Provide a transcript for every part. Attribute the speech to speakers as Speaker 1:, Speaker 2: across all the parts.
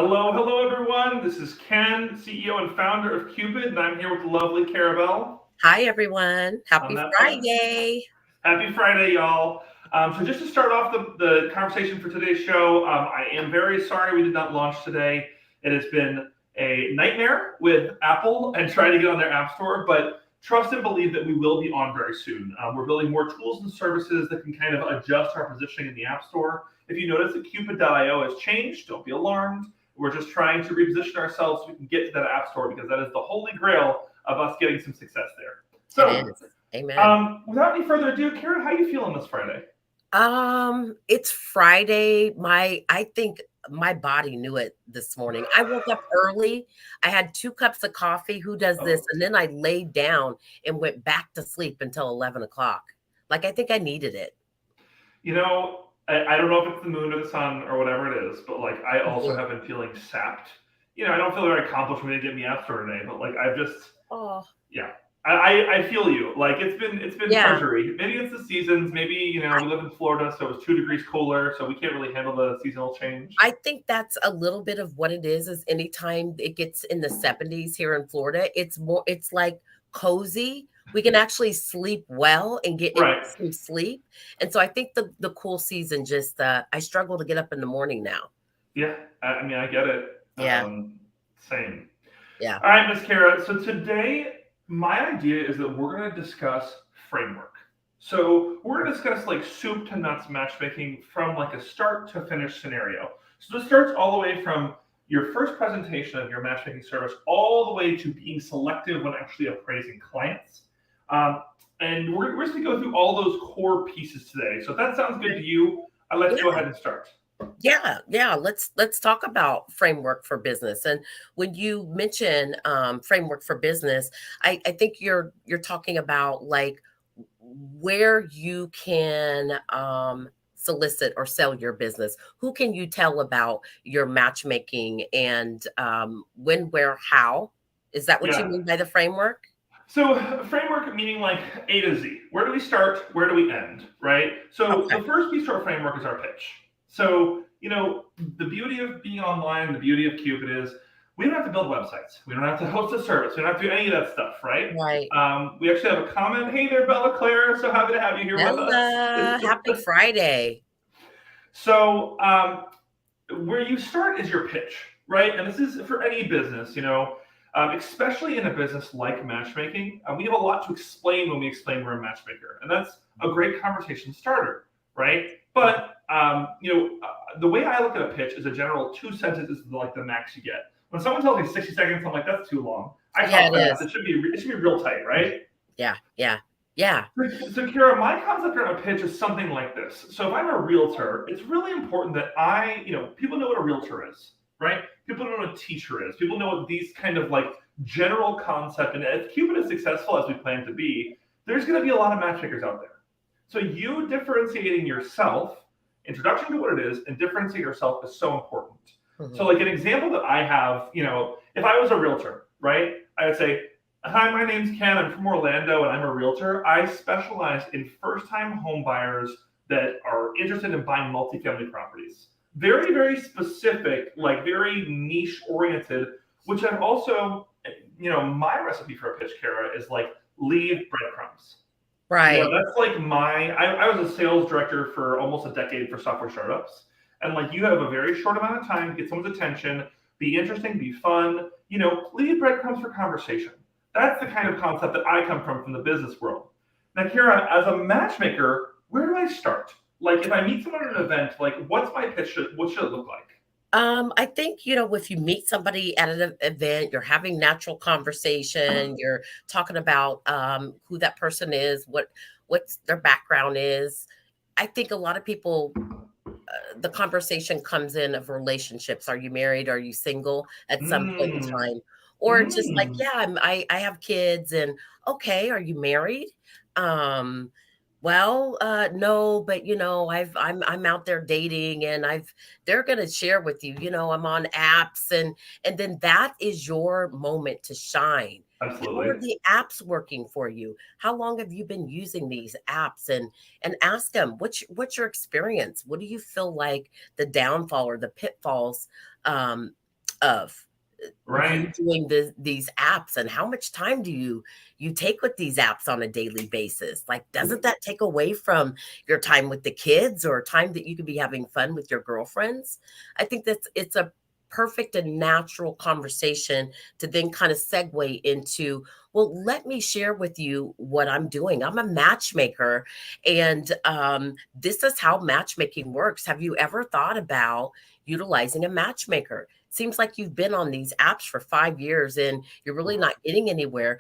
Speaker 1: Hello, everyone. This is Ken, CEO and founder of Kupid, and I'm here with the lovely Carabelle
Speaker 2: Hi, everyone.
Speaker 1: on
Speaker 2: Happy
Speaker 1: that side.
Speaker 2: Friday.
Speaker 1: Happy Friday, y'all. So just to start off the conversation for today's show, I am very sorry we did not launch today. It has been a nightmare with Apple and trying to get on their app store, but trust and believe that we will be on very soon. We're building more tools and services that can kind of adjust our positioning in the app store. If you notice that Cupid.io has changed, don't be alarmed. We're just trying to reposition ourselves so we can get to that app store because that is the holy grail of us getting some success there.
Speaker 2: It
Speaker 1: So
Speaker 2: is. Amen.
Speaker 1: without any further ado, Karen, how are you feeling this Friday?
Speaker 2: It's Friday. I think my body knew it this morning. I woke up early. I had 2 cups of coffee. Who does this?
Speaker 1: Oh,
Speaker 2: And then I laid down and went back to sleep until 11 o'clock. Like I think I needed it.
Speaker 1: I don't know if it's the moon or the sun or whatever it is, but like I also
Speaker 2: Mhm.
Speaker 1: have been feeling sapped. I don't feel very accomplished when they get me app store today, but like I've just
Speaker 2: Oh,
Speaker 1: yeah. I feel you. Like it's been
Speaker 2: yeah.
Speaker 1: drudgery. Maybe it's the seasons. Maybe we live in Florida, so it was 2 degrees cooler, so we can't really handle the seasonal change.
Speaker 2: I think that's a little bit of what it is anytime it gets in the 70s here in Florida, it's like cozy. We can actually sleep well and get in
Speaker 1: Right.
Speaker 2: some sleep. And so I think the cool season just I struggle to get up in the morning now.
Speaker 1: Yeah. I mean I get it.
Speaker 2: Yeah.
Speaker 1: Same.
Speaker 2: Yeah.
Speaker 1: All right, Miss Kara. So today, my idea is that we're going to discuss framework. So we're going to discuss like soup to nuts matchmaking from like a start to finish scenario. So this starts all the way from your first presentation of your matchmaking service all the way to being selective when actually appraising clients. Um, and we're just going to go through all those core pieces today. So if that sounds good to you, let's go
Speaker 2: Yeah.
Speaker 1: ahead and start.
Speaker 2: Yeah. Let's talk about framework for business. And when you mention framework for business, I think you're talking about like where you can solicit or sell your business. Who can you tell about your matchmaking and when, where, how? Is that what you
Speaker 1: Yeah.
Speaker 2: mean by the framework?
Speaker 1: So framework meaning like A to Z. Where do we start? Where do we end? Right? So
Speaker 2: Okay.
Speaker 1: the first piece to our framework is our pitch. So, the beauty of being online, the beauty of Cupid is we don't have to build websites. We don't have to host a service. We don't have to do any of that stuff, right?
Speaker 2: Right.
Speaker 1: We actually have a comment. Hey there, Bella Claire. So happy to have you here with us.
Speaker 2: Bella, happy Friday.
Speaker 1: So where you start is your pitch, right? And this is for any business, especially in a business like matchmaking. We have a lot to explain when we explain we're a matchmaker, and that's a great conversation starter, right? But the way I look at a pitch is a general 2 sentences is like the max you get. When someone tells me 60 seconds, I'm like, that's too long. I
Speaker 2: Yeah,
Speaker 1: talk
Speaker 2: it
Speaker 1: fast.
Speaker 2: is.
Speaker 1: It should be real tight, right?
Speaker 2: Yeah.
Speaker 1: So, Kira, my concept around a pitch is something like this. So, if I'm a realtor, it's really important that people know what a realtor is, right? People know what a teacher is. People know what these kind of like general concept. And if Cupid is successful as we plan to be, there's going to be a lot of matchmakers out there. So, you differentiating yourself, introduction to what it is, and differentiate yourself is so important. So,
Speaker 2: Mhm.
Speaker 1: like an example that I have, if I was a realtor, right, I would say, hi, my name's Ken. I'm from Orlando and I'm a realtor. I specialize in first time home buyers that are interested in buying multifamily properties. Very, very specific, like very niche oriented, which I've also, my recipe for a pitch, Kara, is like leave breadcrumbs.
Speaker 2: Right.
Speaker 1: That's like I was a sales director for almost a decade for software startups. And like you have a very short amount of time to get someone's attention, be interesting, be fun, leave breadcrumbs for conversation. That's the kind of concept that I come from the business world. Now, Kira, as a matchmaker, where do I start? Like if I meet someone at an event, like what's my pitch? What should it look like?
Speaker 2: I think, if you meet somebody at an event, you're having natural conversation, you're talking about who that person is, what's their background is. I think a lot of people, the conversation comes in of relationships. Are you married? Are you single at some point in
Speaker 1: Mm,
Speaker 2: time? Or just like,
Speaker 1: mm.
Speaker 2: yeah, I have kids and okay, are you married? Um, well, no, but I'm out there dating and they're gonna share with you, I'm on apps and then that is your moment to shine. How
Speaker 1: Absolutely.
Speaker 2: are the apps working for you? How long have you been using these apps? And ask them, what's your experience? What do you feel like the downfall or the pitfalls? of you
Speaker 1: Right.
Speaker 2: doing these apps, and how much time do you take with these apps on a daily basis? Like, doesn't that take away from your time with the kids or time that you could be having fun with your girlfriends? I think it's a perfect and natural conversation to then kind of segue into, well, let me share with you what I'm doing. I'm a matchmaker, and this is how matchmaking works. Have you ever thought about utilizing a matchmaker? Seems like you've been on these apps for 5 years and you're really not getting anywhere.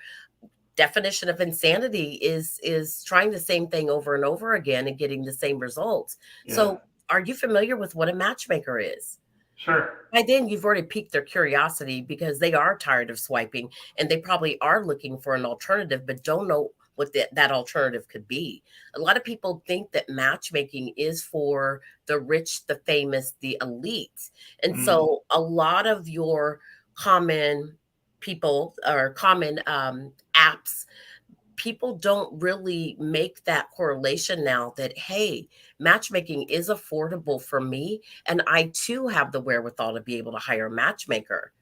Speaker 2: Definition of insanity is trying the same thing over and over again and getting the same results.
Speaker 1: Yeah.
Speaker 2: So, are you familiar with what a matchmaker is?
Speaker 1: Sure.
Speaker 2: By then, you've already piqued their curiosity because they are tired of swiping and they probably are looking for an alternative, but don't know what that alternative could be. A lot of people think that matchmaking is for the rich, the famous, the elite. And
Speaker 1: Mm.
Speaker 2: so a lot of your common people or common apps, people don't really make that correlation now that, hey, matchmaking is affordable for me and I too have the wherewithal to be able to hire a matchmaker.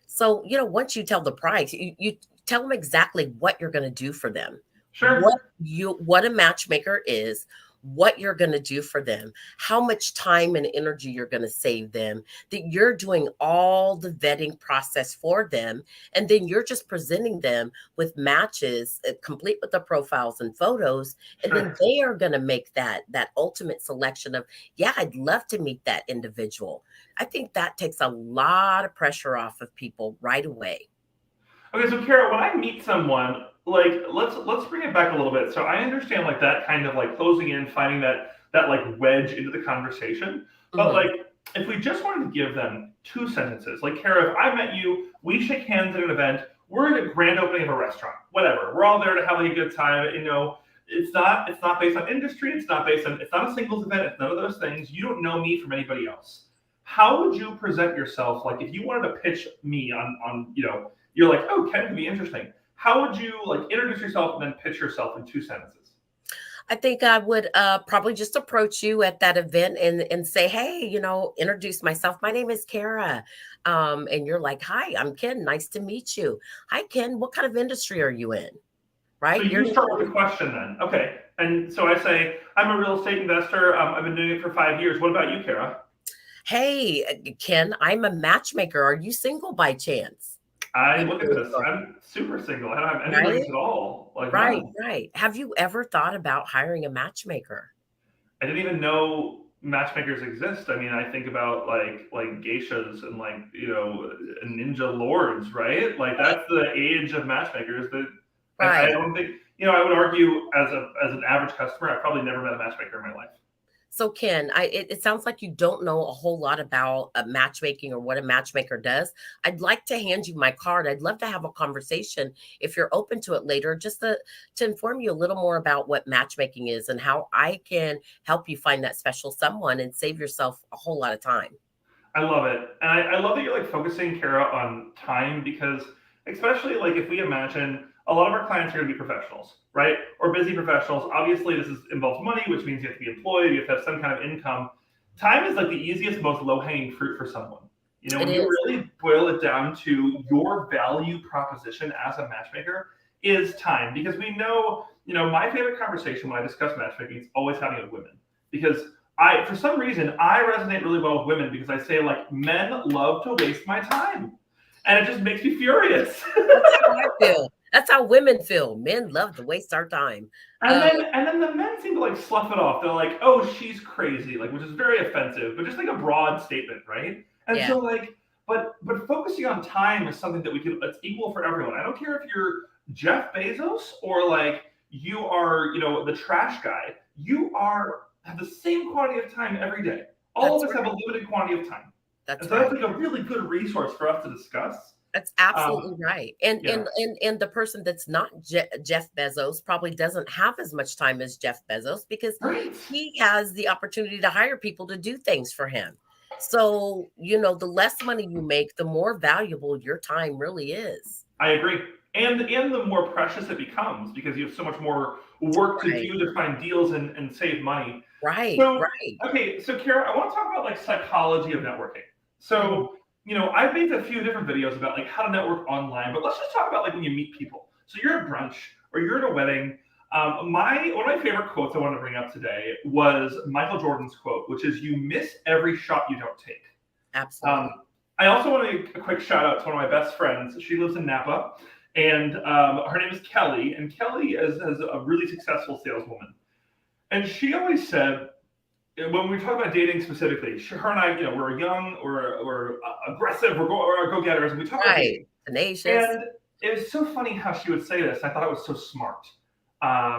Speaker 2: So, once you tell the price, you tell them exactly what you're going to do for them,
Speaker 1: Sure.
Speaker 2: what a matchmaker is, what you're going to do for them, how much time and energy you're going to save them, that you're doing all the vetting process for them, and then you're just presenting them with matches, complete with the profiles and photos, and then
Speaker 1: Sure.
Speaker 2: they are going to make that ultimate selection of, yeah, I'd love to meet that individual. I think that takes a lot of pressure off of people right away.
Speaker 1: Okay, so Kara, when I meet someone, like let's bring it back a little bit. So I understand like that kind of like closing in, finding that like wedge into the conversation. But
Speaker 2: Mhm.
Speaker 1: like if we just wanted to give them two sentences, like Kara, if I met you, we shake hands at an event, we're at a grand opening of a restaurant, whatever. We're all there to have like a good time. It's not based on industry, it's not a singles event, it's none of those things. You don't know me from anybody else. How would you present yourself? Like if you wanted to pitch me on you're like, oh, Ken could be interesting. How would you like introduce yourself and then pitch yourself in two sentences?
Speaker 2: I think I would probably just approach you at that event and say, hey, introduce myself. My name is Kara. And you're like, hi, I'm Ken. Nice to meet you. Hi, Ken. What kind of industry are you in?
Speaker 1: So
Speaker 2: Right? You're
Speaker 1: you
Speaker 2: going
Speaker 1: start
Speaker 2: to
Speaker 1: with a question then. Okay. And so I say, I'm a real estate investor. I've been doing it for 5 years. What about you, Kara?
Speaker 2: hey, Ken, I'm a matchmaker. Are you single by chance?
Speaker 1: I
Speaker 2: You
Speaker 1: look at
Speaker 2: know,
Speaker 1: this. I'm super single. I don't have any
Speaker 2: right?
Speaker 1: rings at all. Like
Speaker 2: Right,
Speaker 1: none.
Speaker 2: right. Have you ever thought about hiring a matchmaker?
Speaker 1: I didn't even know matchmakers exist. I mean, I think about like geishas and ninja lords, right? Like
Speaker 2: Right.
Speaker 1: that's the age of matchmakers. That I
Speaker 2: Right.
Speaker 1: don't think I would argue as an average customer, I probably never met a matchmaker in my life.
Speaker 2: So, Ken, it sounds like you don't know a whole lot about matchmaking or what a matchmaker does. I'd like to hand you my card. I'd love to have a conversation if you're open to it later, just to inform you a little more about what matchmaking is and how I can help you find that special someone and save yourself a whole lot of time.
Speaker 1: I love it, and I love that you're like focusing, Kara, on time because especially like if we imagine a lot of our clients are going to be professionals, right, or busy professionals. Obviously, this involves money, which means you have to be employed, you have to have some kind of income. Time is like the easiest, most low hanging fruit for someone.
Speaker 2: It
Speaker 1: When you
Speaker 2: is.
Speaker 1: really boil it down to your value proposition as a matchmaker is time, because we know, my favorite conversation when I discuss matchmaking is always having it with women because for some reason, I resonate really well with women because I say like men love to waste my time, and it just makes me furious.
Speaker 2: That's how I feel. That's how women feel. Men love to waste our time.
Speaker 1: and
Speaker 2: Uh,
Speaker 1: then and then the men seem to like slough it off. They're like, "Oh, she's crazy," like which is very offensive, but just like a broad statement, right? And
Speaker 2: yeah,
Speaker 1: so like, but focusing on time is something that we can. It's equal for everyone. I don't care if you're Jeff Bezos or like you are, the trash guy. You are have the same quantity of time every day. All
Speaker 2: that's
Speaker 1: of us have
Speaker 2: right.
Speaker 1: a limited quantity of time, and
Speaker 2: That's
Speaker 1: so that's
Speaker 2: right.
Speaker 1: like a really good resource for us to discuss.
Speaker 2: That's
Speaker 1: Um,
Speaker 2: absolutely right. And
Speaker 1: yeah,
Speaker 2: and and and the person that's not Jeff Bezos probably doesn't have as much time as Jeff Bezos because
Speaker 1: right.
Speaker 2: he has the opportunity to hire people to do things for him. So, the less money you make, the more valuable your time really is.
Speaker 1: I agree. And the more precious it becomes because you have so much more work to
Speaker 2: Right.
Speaker 1: do to find deals and save money.
Speaker 2: Right.
Speaker 1: So,
Speaker 2: Right.
Speaker 1: okay, so Kara, I want to talk about like psychology of networking.
Speaker 2: Mhm.
Speaker 1: So, I've made a few different videos about like how to network online, but let's just talk about like when you meet people. So you're at brunch or you're at a wedding. My One of my favorite quotes I wanted to bring up today was Michael Jordan's quote, which is "You miss every shot you don't take." Um,
Speaker 2: Absolutely.
Speaker 1: I also want to make a quick shout out to one of my best friends. She lives in Napa, and her name is Kelly. And Kelly is a really successful saleswoman. And she always said, when we talk about dating specifically, her and I, we're young, we're aggressive, we're go-getters, and we talk about
Speaker 2: Right.
Speaker 1: dating.
Speaker 2: Tenacious.
Speaker 1: And it was so funny how she would say this. I thought it was so smart,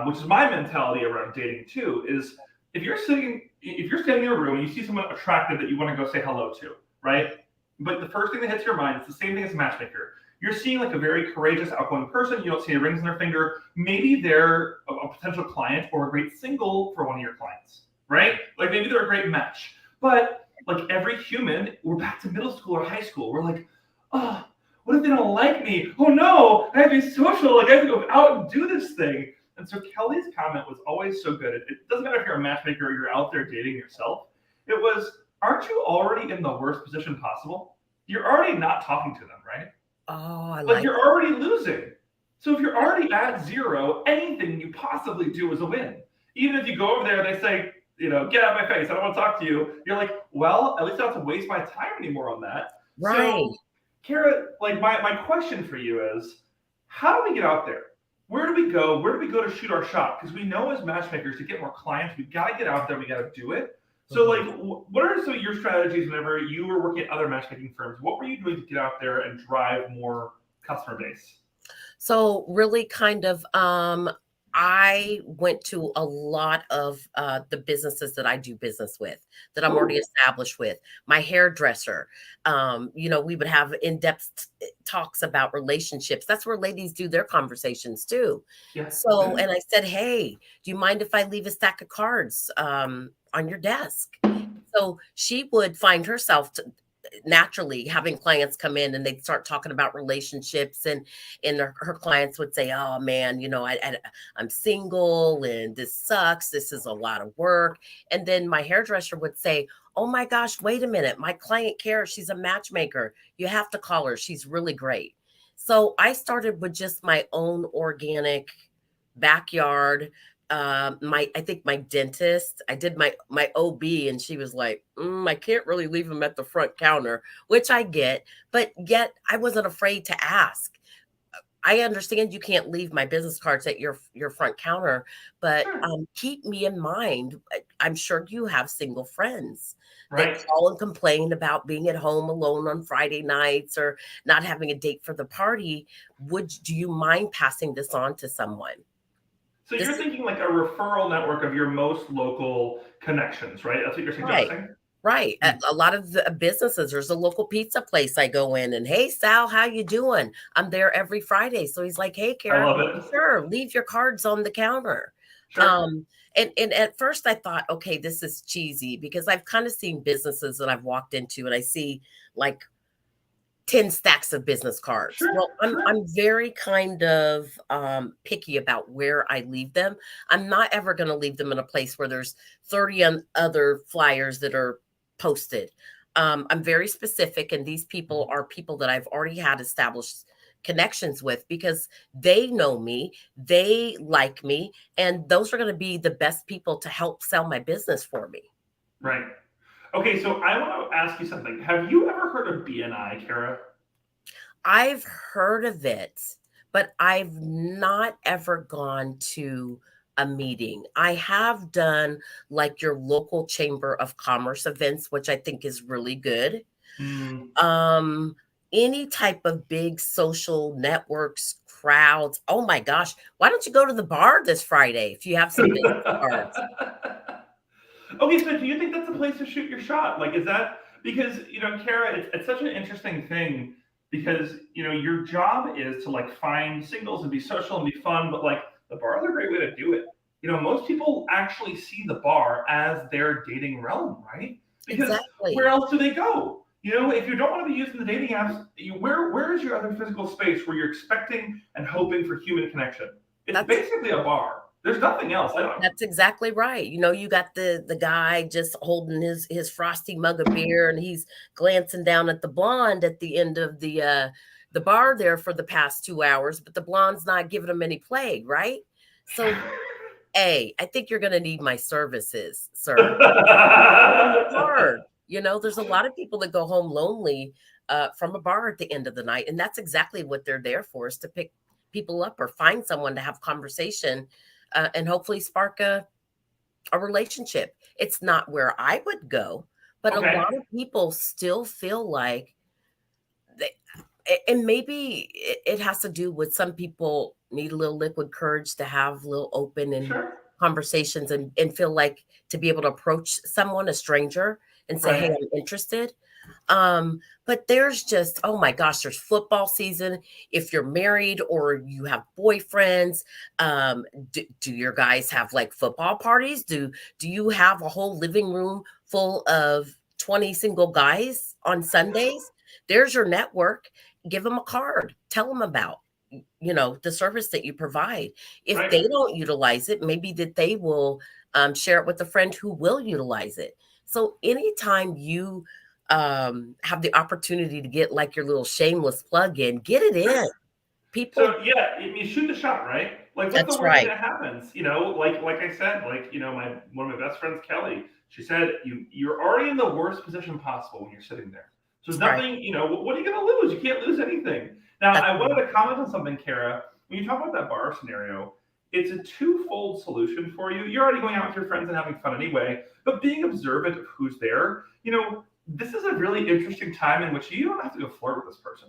Speaker 1: which is my mentality around dating too. Is if you're standing in a room and you see someone attractive that you want to go say hello to, right? But the first thing that hits your mind is the same thing as a matchmaker. You're seeing like a very courageous, outgoing person. You don't see any rings in their finger. Maybe they're a potential client or a great single for one of your clients, right? Like maybe they're a great match. But like every human, we're back to middle school or high school. We're like, oh, what if they don't like me? Oh no, I have to be social. Like I have to go out and do this thing. And so Kelly's comment was always so good. It doesn't matter if you're a matchmaker or you're out there dating yourself. It was, aren't you already in the worst position possible? You're already not talking to them, right?
Speaker 2: Oh, I
Speaker 1: Like
Speaker 2: like
Speaker 1: you're already losing. So if you're already at zero, anything you possibly do is a win. Even if you go over there and they say, get out of my face, I don't want to talk to you. You're like, well, at least I don't have to waste my time anymore on that.
Speaker 2: right.
Speaker 1: So, Kara, like my question for you is, how do we get out there? Where do we go? Where do we go to shoot our shot? Because we know as matchmakers to get more clients, we've got to get out there. We got to do it. So,
Speaker 2: Mhm.
Speaker 1: like, what are some of your strategies whenever you were working at other matchmaking firms? What were you doing to get out there and drive more customer base?
Speaker 2: So really kind of I went to a lot of the businesses that I do business with, that I'm already
Speaker 1: Oh,
Speaker 2: established with. My hairdresser, we would have in-depth talks about relationships. That's where ladies do their conversations too.
Speaker 1: yeah,
Speaker 2: So,
Speaker 1: okay.
Speaker 2: and I said, hey, do you mind if I leave a stack of cards on your desk? So she would find herself naturally having clients come in and they'd start talking about relationships, and her clients would say, oh man, I'm single and this sucks, this is a lot of work. And then my hairdresser would say, oh my gosh, wait a minute, my client cares, she's a matchmaker, you have to call her, she's really great. So I started with just my own organic backyard. I think my dentist, I did my OB, and she was like, I can't really leave him at the front counter, which I get, but yet I wasn't afraid to ask. I understand you can't leave my business cards at your front counter, but
Speaker 1: Sure.
Speaker 2: keep me in mind. I'm sure you have single friends that
Speaker 1: Right.
Speaker 2: call and complain about being at home alone on Friday nights or not having a date for the party. Do you mind passing this on to someone?
Speaker 1: So
Speaker 2: This
Speaker 1: you're
Speaker 2: is
Speaker 1: thinking like a referral network of your most local connections, right? That's what you're
Speaker 2: right.
Speaker 1: suggesting?
Speaker 2: Right.
Speaker 1: Hmm.
Speaker 2: A lot of the businesses, there's a local pizza place I go in and, hey, Sal, how you doing? I'm there every Friday. So he's like, hey,
Speaker 1: I
Speaker 2: Kara,
Speaker 1: love it.
Speaker 2: sure, leave your cards on the counter.
Speaker 1: Sure.
Speaker 2: And at first I thought, okay, this is cheesy because I've kind of seen businesses that I've walked into and I see like 10 stacks of business cards.
Speaker 1: Sure.
Speaker 2: Well,
Speaker 1: Sure.
Speaker 2: I'm very kind of picky about where I leave them. I'm not ever going to leave them in a place where there's 30 other flyers that are posted. I'm very specific, and these people are people that I've already had established connections with because they know me, they like me, and those are going to be the best people to help sell my business for me.
Speaker 1: Right. Okay, so I want to ask you something. Have you ever heard of BNI, Kara?
Speaker 2: I've heard of it, but I've not ever gone to a meeting. I have done like your local chamber of commerce events, which I think is really good.
Speaker 1: Hmm.
Speaker 2: Um, any type of big social networks, crowds. Oh my gosh, why don't you go to the bar this Friday if you have some business cards?
Speaker 1: Okay, so do you think that's a place to shoot your shot? Like, is that because Kara, it's such an interesting thing because your job is to like find singles and be social and be fun, but like the bar is a great way to do it. Most people actually see the bar as their dating realm, right? Because where
Speaker 2: Exactly.
Speaker 1: else do they go? If you don't want to be using the dating apps, where is your other physical space where you're expecting and hoping for human connection? It's
Speaker 2: That's
Speaker 1: basically a bar. There's nothing else. I don't.
Speaker 2: That's exactly right. You know, you got the guy just holding his frosty mug of beer, and he's glancing down at the blonde at the end of the bar there for the past 2 hours, but the blonde's not giving him any play, right? So, I think you're going to need my services, sir. Give them a card. You know, there's a lot of people that go home lonely from a bar at the end of the night, and that's exactly what they're there for, is to pick people up or find someone to have conversation and hopefully spark a relationship. It's not where I would go, but a
Speaker 1: Okay.
Speaker 2: lot of people still feel like they, and maybe it has to do with some people need a little liquid courage to have little open and
Speaker 1: Sure.
Speaker 2: conversations and feel like to be able to approach someone, a stranger, and say, hey,
Speaker 1: Right.
Speaker 2: I'm interested. But there's just, oh my gosh, there's football season. If you're married or you have boyfriends, do your guys have like football parties? Do you have a whole living room full of 20 single guys on Sundays? There's your network. Give them a card. Tell them about, you know, the service that you provide. If
Speaker 1: Right.
Speaker 2: they don't utilize it, maybe that they will share it with a friend who will utilize it. So anytime you have the opportunity to get like your little shameless plug in, get it in.
Speaker 1: Sure.
Speaker 2: People,
Speaker 1: So yeah, you shoot the shot, right? Like, what's the
Speaker 2: that's
Speaker 1: worst thing
Speaker 2: right.
Speaker 1: that happens? You know, like I said, like, you know, my one of my best friends, Kelly, she said you're already in the worst position possible when you're sitting there. So
Speaker 2: That's right.
Speaker 1: nothing, you know, what are you going to lose? You can't lose anything. Now,
Speaker 2: That's
Speaker 1: I
Speaker 2: right.
Speaker 1: wanted to comment on something, Kara. When you talk about that bar scenario, it's a twofold solution for you. You're already going out with your friends and having fun anyway, but being observant of who's there, you know, this is a really interesting time in which you don't have to go flirt with this person.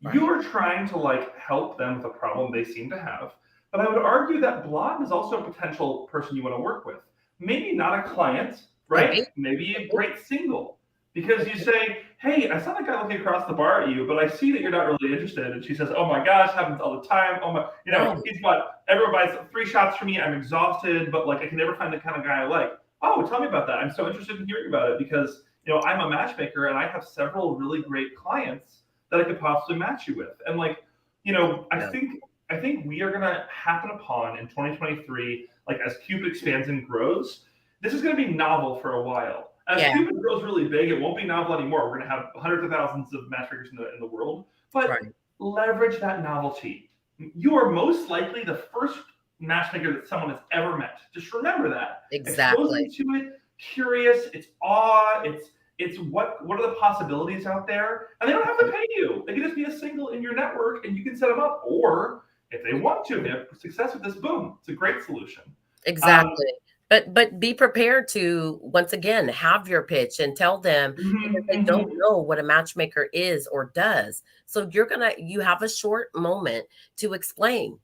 Speaker 1: You
Speaker 2: Right.
Speaker 1: are trying to like help them with a problem they seem to have. But I would argue that blonde is also a potential person you want to work with. Maybe not a client,
Speaker 2: Could be.
Speaker 1: right? Maybe
Speaker 2: Could
Speaker 1: a
Speaker 2: be.
Speaker 1: great single. Because
Speaker 2: Could
Speaker 1: you
Speaker 2: be.
Speaker 1: say, hey, I saw that guy looking across the bar at you, but I see that you're not really interested. And she says, oh my gosh, happens all the time. Oh my, you know,
Speaker 2: Right.
Speaker 1: he's got, everyone buys 3 shots from me. I'm exhausted, but like I can never find the kind of guy I like. Oh, tell me about that. I'm so interested in hearing about it because, you know, I'm a matchmaker and I have several really great clients that I could possibly match you with. And like, you know, I
Speaker 2: Yeah.
Speaker 1: think we are gonna happen upon in 2023, like as Cupid expands and grows, this is gonna be novel for a while. As
Speaker 2: Yeah.
Speaker 1: Cupid grows really big, it won't be novel anymore. We're gonna have hundreds of thousands of matchmakers in the world, but
Speaker 2: Right.
Speaker 1: leverage that novelty. You are most likely the first matchmaker that someone has ever met. Just remember that. Expose them
Speaker 2: Exactly.
Speaker 1: to it, curious, it's awe, it's what are the possibilities out there, and they don't have to pay you. They can just be a single in your network, and you can set them up. Or if they want to, they have success with this. Boom, it's a great solution. Um,
Speaker 2: Exactly. But be prepared to once again have your pitch and tell them because
Speaker 1: mhm,
Speaker 2: they don't
Speaker 1: mhm.
Speaker 2: know what a matchmaker is or does. So you have a short moment to explain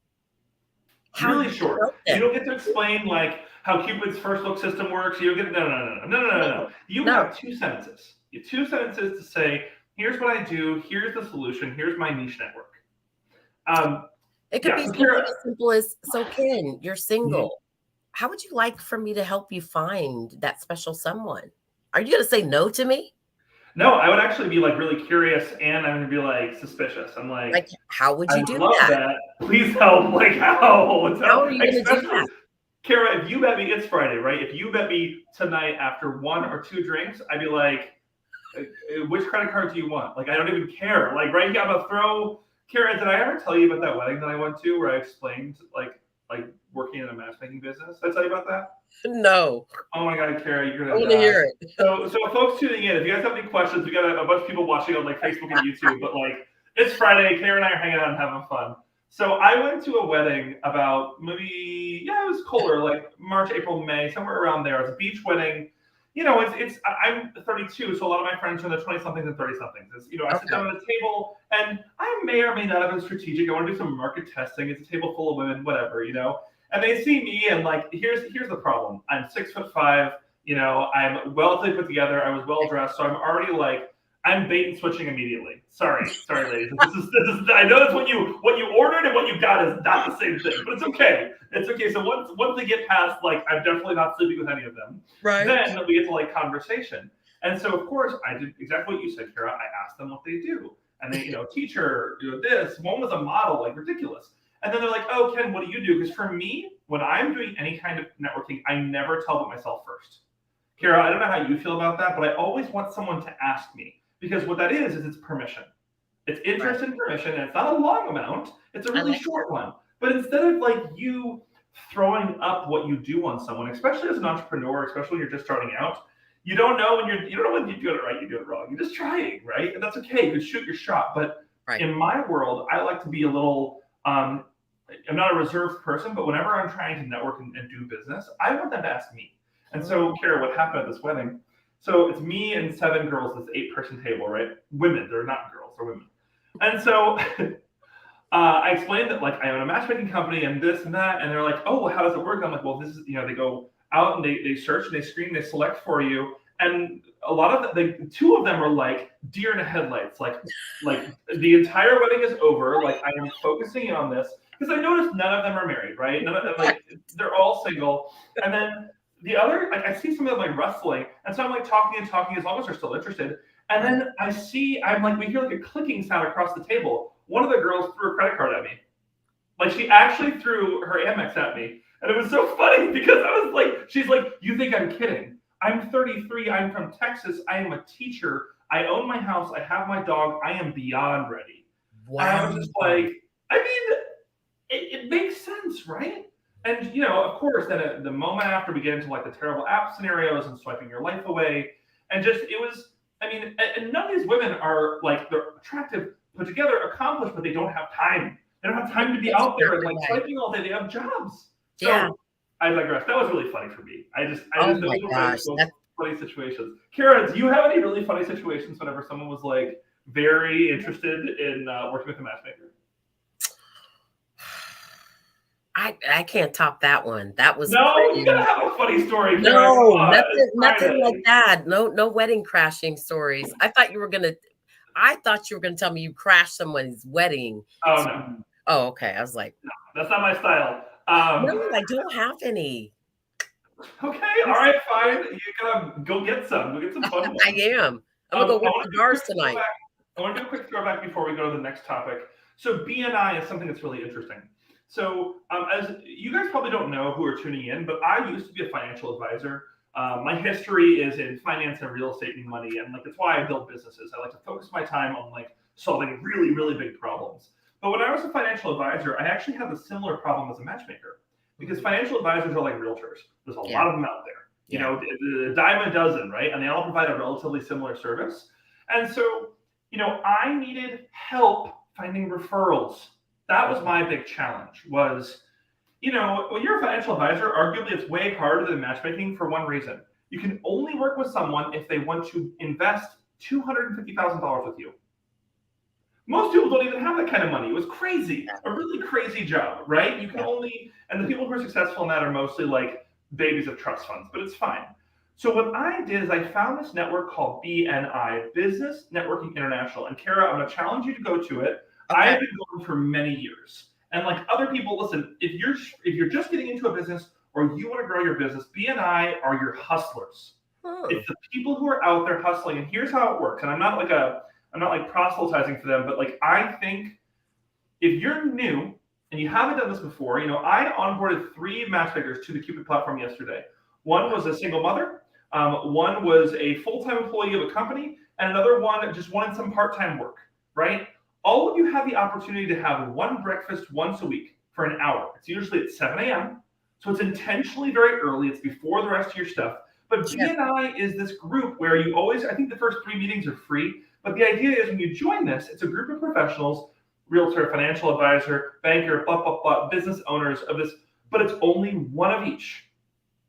Speaker 2: how you
Speaker 1: Really
Speaker 2: can
Speaker 1: short.
Speaker 2: help
Speaker 1: You
Speaker 2: them.
Speaker 1: don't get to explain like how Cupid's first look system works. You don't get no.
Speaker 2: No,
Speaker 1: You
Speaker 2: no.
Speaker 1: have 2 sentences. You have 2 sentences to say, here's what I do, here's the solution, here's my niche network. Um,
Speaker 2: It could
Speaker 1: yeah,
Speaker 2: be
Speaker 1: so
Speaker 2: something
Speaker 1: Kara,
Speaker 2: as simple as, so Ken, you're
Speaker 1: mhm.
Speaker 2: single. How would you like for me to help you find that special someone? Are you gonna say no to me?
Speaker 1: No, I would actually be like really curious and I'm gonna be like suspicious. I'm
Speaker 2: Like,
Speaker 1: like,
Speaker 2: how would
Speaker 1: I
Speaker 2: you
Speaker 1: would
Speaker 2: do
Speaker 1: love
Speaker 2: that?
Speaker 1: that. Please help. Like how?
Speaker 2: How
Speaker 1: Tell,
Speaker 2: are you gonna do
Speaker 1: especially
Speaker 2: that?
Speaker 1: Kara, if you met me, it's Friday, right? If you met me tonight after 1 or 2 drinks, I'd be like, which credit card do you want? Like, I don't even care. Like, right? I'm gonna throw. Kara, did I ever tell you about that wedding that I went to where I explained like working in a matchmaking business? Did I tell you about that?
Speaker 2: No.
Speaker 1: Oh my God, Kara, you're
Speaker 2: I
Speaker 1: gonna
Speaker 2: wanna
Speaker 1: die.
Speaker 2: hear it.
Speaker 1: So folks tuning in, if you guys have any questions, we got a bunch of people watching on like Facebook and YouTube, but like it's Friday, Kara and I are hanging out and having fun. So I went to a wedding about maybe it was colder, like March, April, May, somewhere around there. It's a beach wedding. You know, I'm 32, so a lot of my friends are in the 20 somethings and 30 somethings. You know, I sit
Speaker 2: Okay.
Speaker 1: down at a table and I may or may not have been strategic. I want to do some market testing. It's a table full of women, whatever, you know. And they see me and like here's the problem. I'm 6'5", you know, I'm relatively put together, I was well dressed, so I'm already like I'm bait and switching immediately. Sorry, ladies. This is I know that's what you ordered and what you got is not the same thing, but it's okay. It's okay. So once they get past like I'm definitely not sleeping with any of them,
Speaker 2: Right.
Speaker 1: then we get to like conversation. And so of course I did exactly what you said, Kara. I asked them what they do. And they, you know, teacher, you know, this. One was a model, like ridiculous. And then they're like, oh, Ken, what do you do? Because for me, when I'm doing any kind of networking, I never tell about myself first. Kara, I don't know how you feel about that, but I always want someone to ask me, because what that is it's permission. It's interest and permission, and it's not a long amount. It's a
Speaker 2: I
Speaker 1: really
Speaker 2: like that.
Speaker 1: short one. But instead of like you throwing up what you do on someone, especially as an entrepreneur, especially when you're just starting out, you don't know when you're doing it right, you're doing it wrong. You're just trying, right? And that's okay. You shoot your shot. But
Speaker 2: Right.
Speaker 1: in my world, I like to be a little. I'm not a reserved person, but whenever I'm trying to network and do business, I want them to ask me. And so, Kara, what happened at this wedding? So it's me and 7 girls, this 8-person table, right? Women, they're not girls, they're women. And so I explained that like I own a matchmaking company and this and that, and they're like, oh, well, how does it work? And I'm like, well, this is, they go out and they search and they screen, they select for you. And a lot of the 2 of them are like deer in the headlights, like the entire wedding is over, like I am focusing in on this, because I noticed none of them are married, right? None of them, like, they're all single. And then the other, like, I see some of them like rustling, and so I'm like talking and talking as long as they're still interested. And then we hear like a clicking sound across the table. One of the girls threw a credit card at me. Like, she actually threw her Amex at me. And it was so funny because I was like, she's like, you think I'm kidding? I'm 33. I'm from Texas. I am a teacher. I own my house. I have my dog. I am beyond ready.
Speaker 2: Wow.
Speaker 1: And I was just like, I mean, it makes sense, right? And, of course, then the moment after we get into like the terrible app scenarios and swiping your life away, and just, it was, I mean, and none of these women are like, they're attractive, put together, accomplished, but they don't have time. They don't have time to be out there and like swiping all day. They have jobs. So
Speaker 2: Yeah.
Speaker 1: I digress. That was really funny for me. I just
Speaker 2: Oh my gosh,
Speaker 1: funny situations. Kara, do you have any really funny situations whenever someone was like very interested in working with a matchmaker?
Speaker 2: I can't top that one. That was
Speaker 1: No, you gotta have a funny story, Kara.
Speaker 2: no, nothing like that. No wedding crashing stories. I thought you were gonna tell me you crashed someone's wedding.
Speaker 1: Oh no.
Speaker 2: Oh, okay. I was like,
Speaker 1: no, that's not my style.
Speaker 2: no, I don't have any.
Speaker 1: Okay, all right, fine. You gotta go get some. Go get some fun ones.
Speaker 2: I am. I'm gonna go work the bars tonight.
Speaker 1: I want to do a quick throwback before we go to the next topic. So BNI is something that's really interesting. So as you guys probably don't know who are tuning in, but I used to be a financial advisor. My history is in finance and real estate and money, and like that's why I build businesses. I like to focus my time on like solving really, really big problems. But when I was a financial advisor, I actually had a similar problem as a matchmaker, because financial advisors are like realtors. There's a lot of them out there. A dime a dozen, right? And they all provide a relatively similar service. And so, I needed help finding referrals. That was my big challenge was, when you're a financial advisor, arguably it's way harder than matchmaking for one reason. You can only work with someone if they want to invest $250,000 with you. Most people don't even have that kind of money. It was crazy, a really crazy job, right? You can only, and the people who are successful in that are mostly like babies of trust funds, but it's fine. So what I did is I found this network called BNI, Business Networking International. And Kara, I'm going to challenge you to go to it. Okay. I have been going for many years. And like other people, listen, if you're just getting into a business or you want to grow your business, BNI are your hustlers. It's the people who are out there hustling. And here's how it works. And I'm not like proselytizing for them, but like I think if you're new and you haven't done this before, I onboarded 3 matchmakers to the Kupid platform yesterday. One was a single mother, one was a full-time employee of a company, and another one just wanted some part-time work, right? All of you have the opportunity to have one breakfast once a week for an hour. It's usually at 7 a.m. So it's intentionally very early. It's before the rest of your stuff. But BNI is this group where you always, I think the first 3 meetings are free. But the idea is when you join this, it's a group of professionals, realtor, financial advisor, banker, blah, blah, blah, business owners of this, but it's only one of each.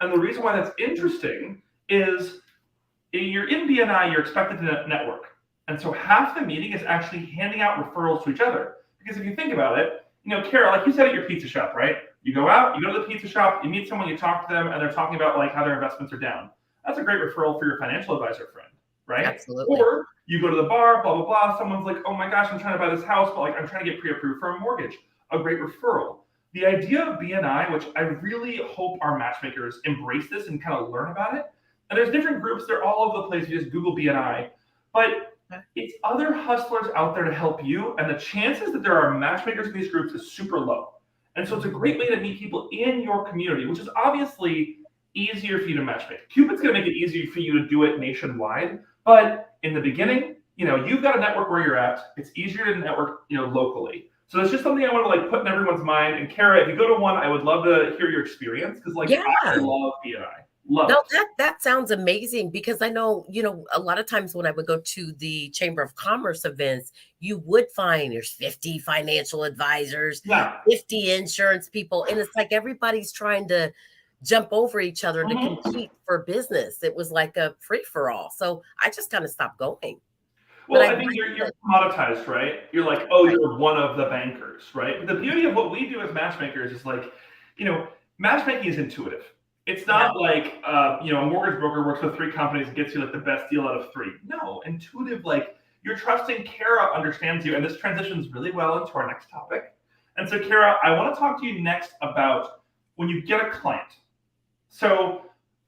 Speaker 1: And the reason why that's interesting is you're in BNI, you're expected to network. And so half the meeting is actually handing out referrals to each other. Because if you think about it, Kara, like you said at your pizza shop, right? You go out, you go to the pizza shop, you meet someone, you talk to them, and they're talking about like how their investments are down. That's a great referral for your financial advisor friend, right?
Speaker 2: Absolutely.
Speaker 1: Or you go to the bar, blah, blah, blah. Someone's like, oh my gosh, I'm trying to buy this house, but like I'm trying to get pre-approved for a mortgage. A great referral. The idea of BNI, which I really hope our matchmakers embrace this and kind of learn about it. And there's different groups, they're all over the place. You just Google BNI. But it's other hustlers out there to help you. And the chances that there are matchmakers in these groups is super low. And so it's a
Speaker 2: Mhm.
Speaker 1: great way to meet people in your community, which is obviously easier for you to matchmake. Cupid's going to make it easier for you to do it nationwide, but in the beginning, you've got a network where you're at. It's easier to network, locally. So it's just something I want to like put in everyone's mind. And Kara, if you go to one, I would love to hear your experience because like
Speaker 2: Yeah.
Speaker 1: I love BNI. Love
Speaker 2: No,
Speaker 1: it.
Speaker 2: that sounds amazing because I know, a lot of times when I would go to the Chamber of Commerce events, you would find there's 50 financial advisors,
Speaker 1: Yeah.
Speaker 2: 50 insurance people, and it's like everybody's trying to jump over each other to
Speaker 1: Mhm.
Speaker 2: compete for business. It was like a free for all. So I just kind of stopped going. But
Speaker 1: Well,
Speaker 2: I
Speaker 1: I
Speaker 2: like
Speaker 1: think you're
Speaker 2: that.
Speaker 1: commoditized, right? You're like, oh,
Speaker 2: Right.
Speaker 1: you're one of the bankers, right? But the beauty of what we do as matchmakers is like, you know, matchmaking is intuitive. It's
Speaker 2: Yeah.
Speaker 1: not like a mortgage broker works with three companies and gets you like the best deal out of three. No, intuitive, like you're trusting Kara understands you, and this transitions really well into our next topic. And so, Kara, I want to talk to you next about when you get a client. So,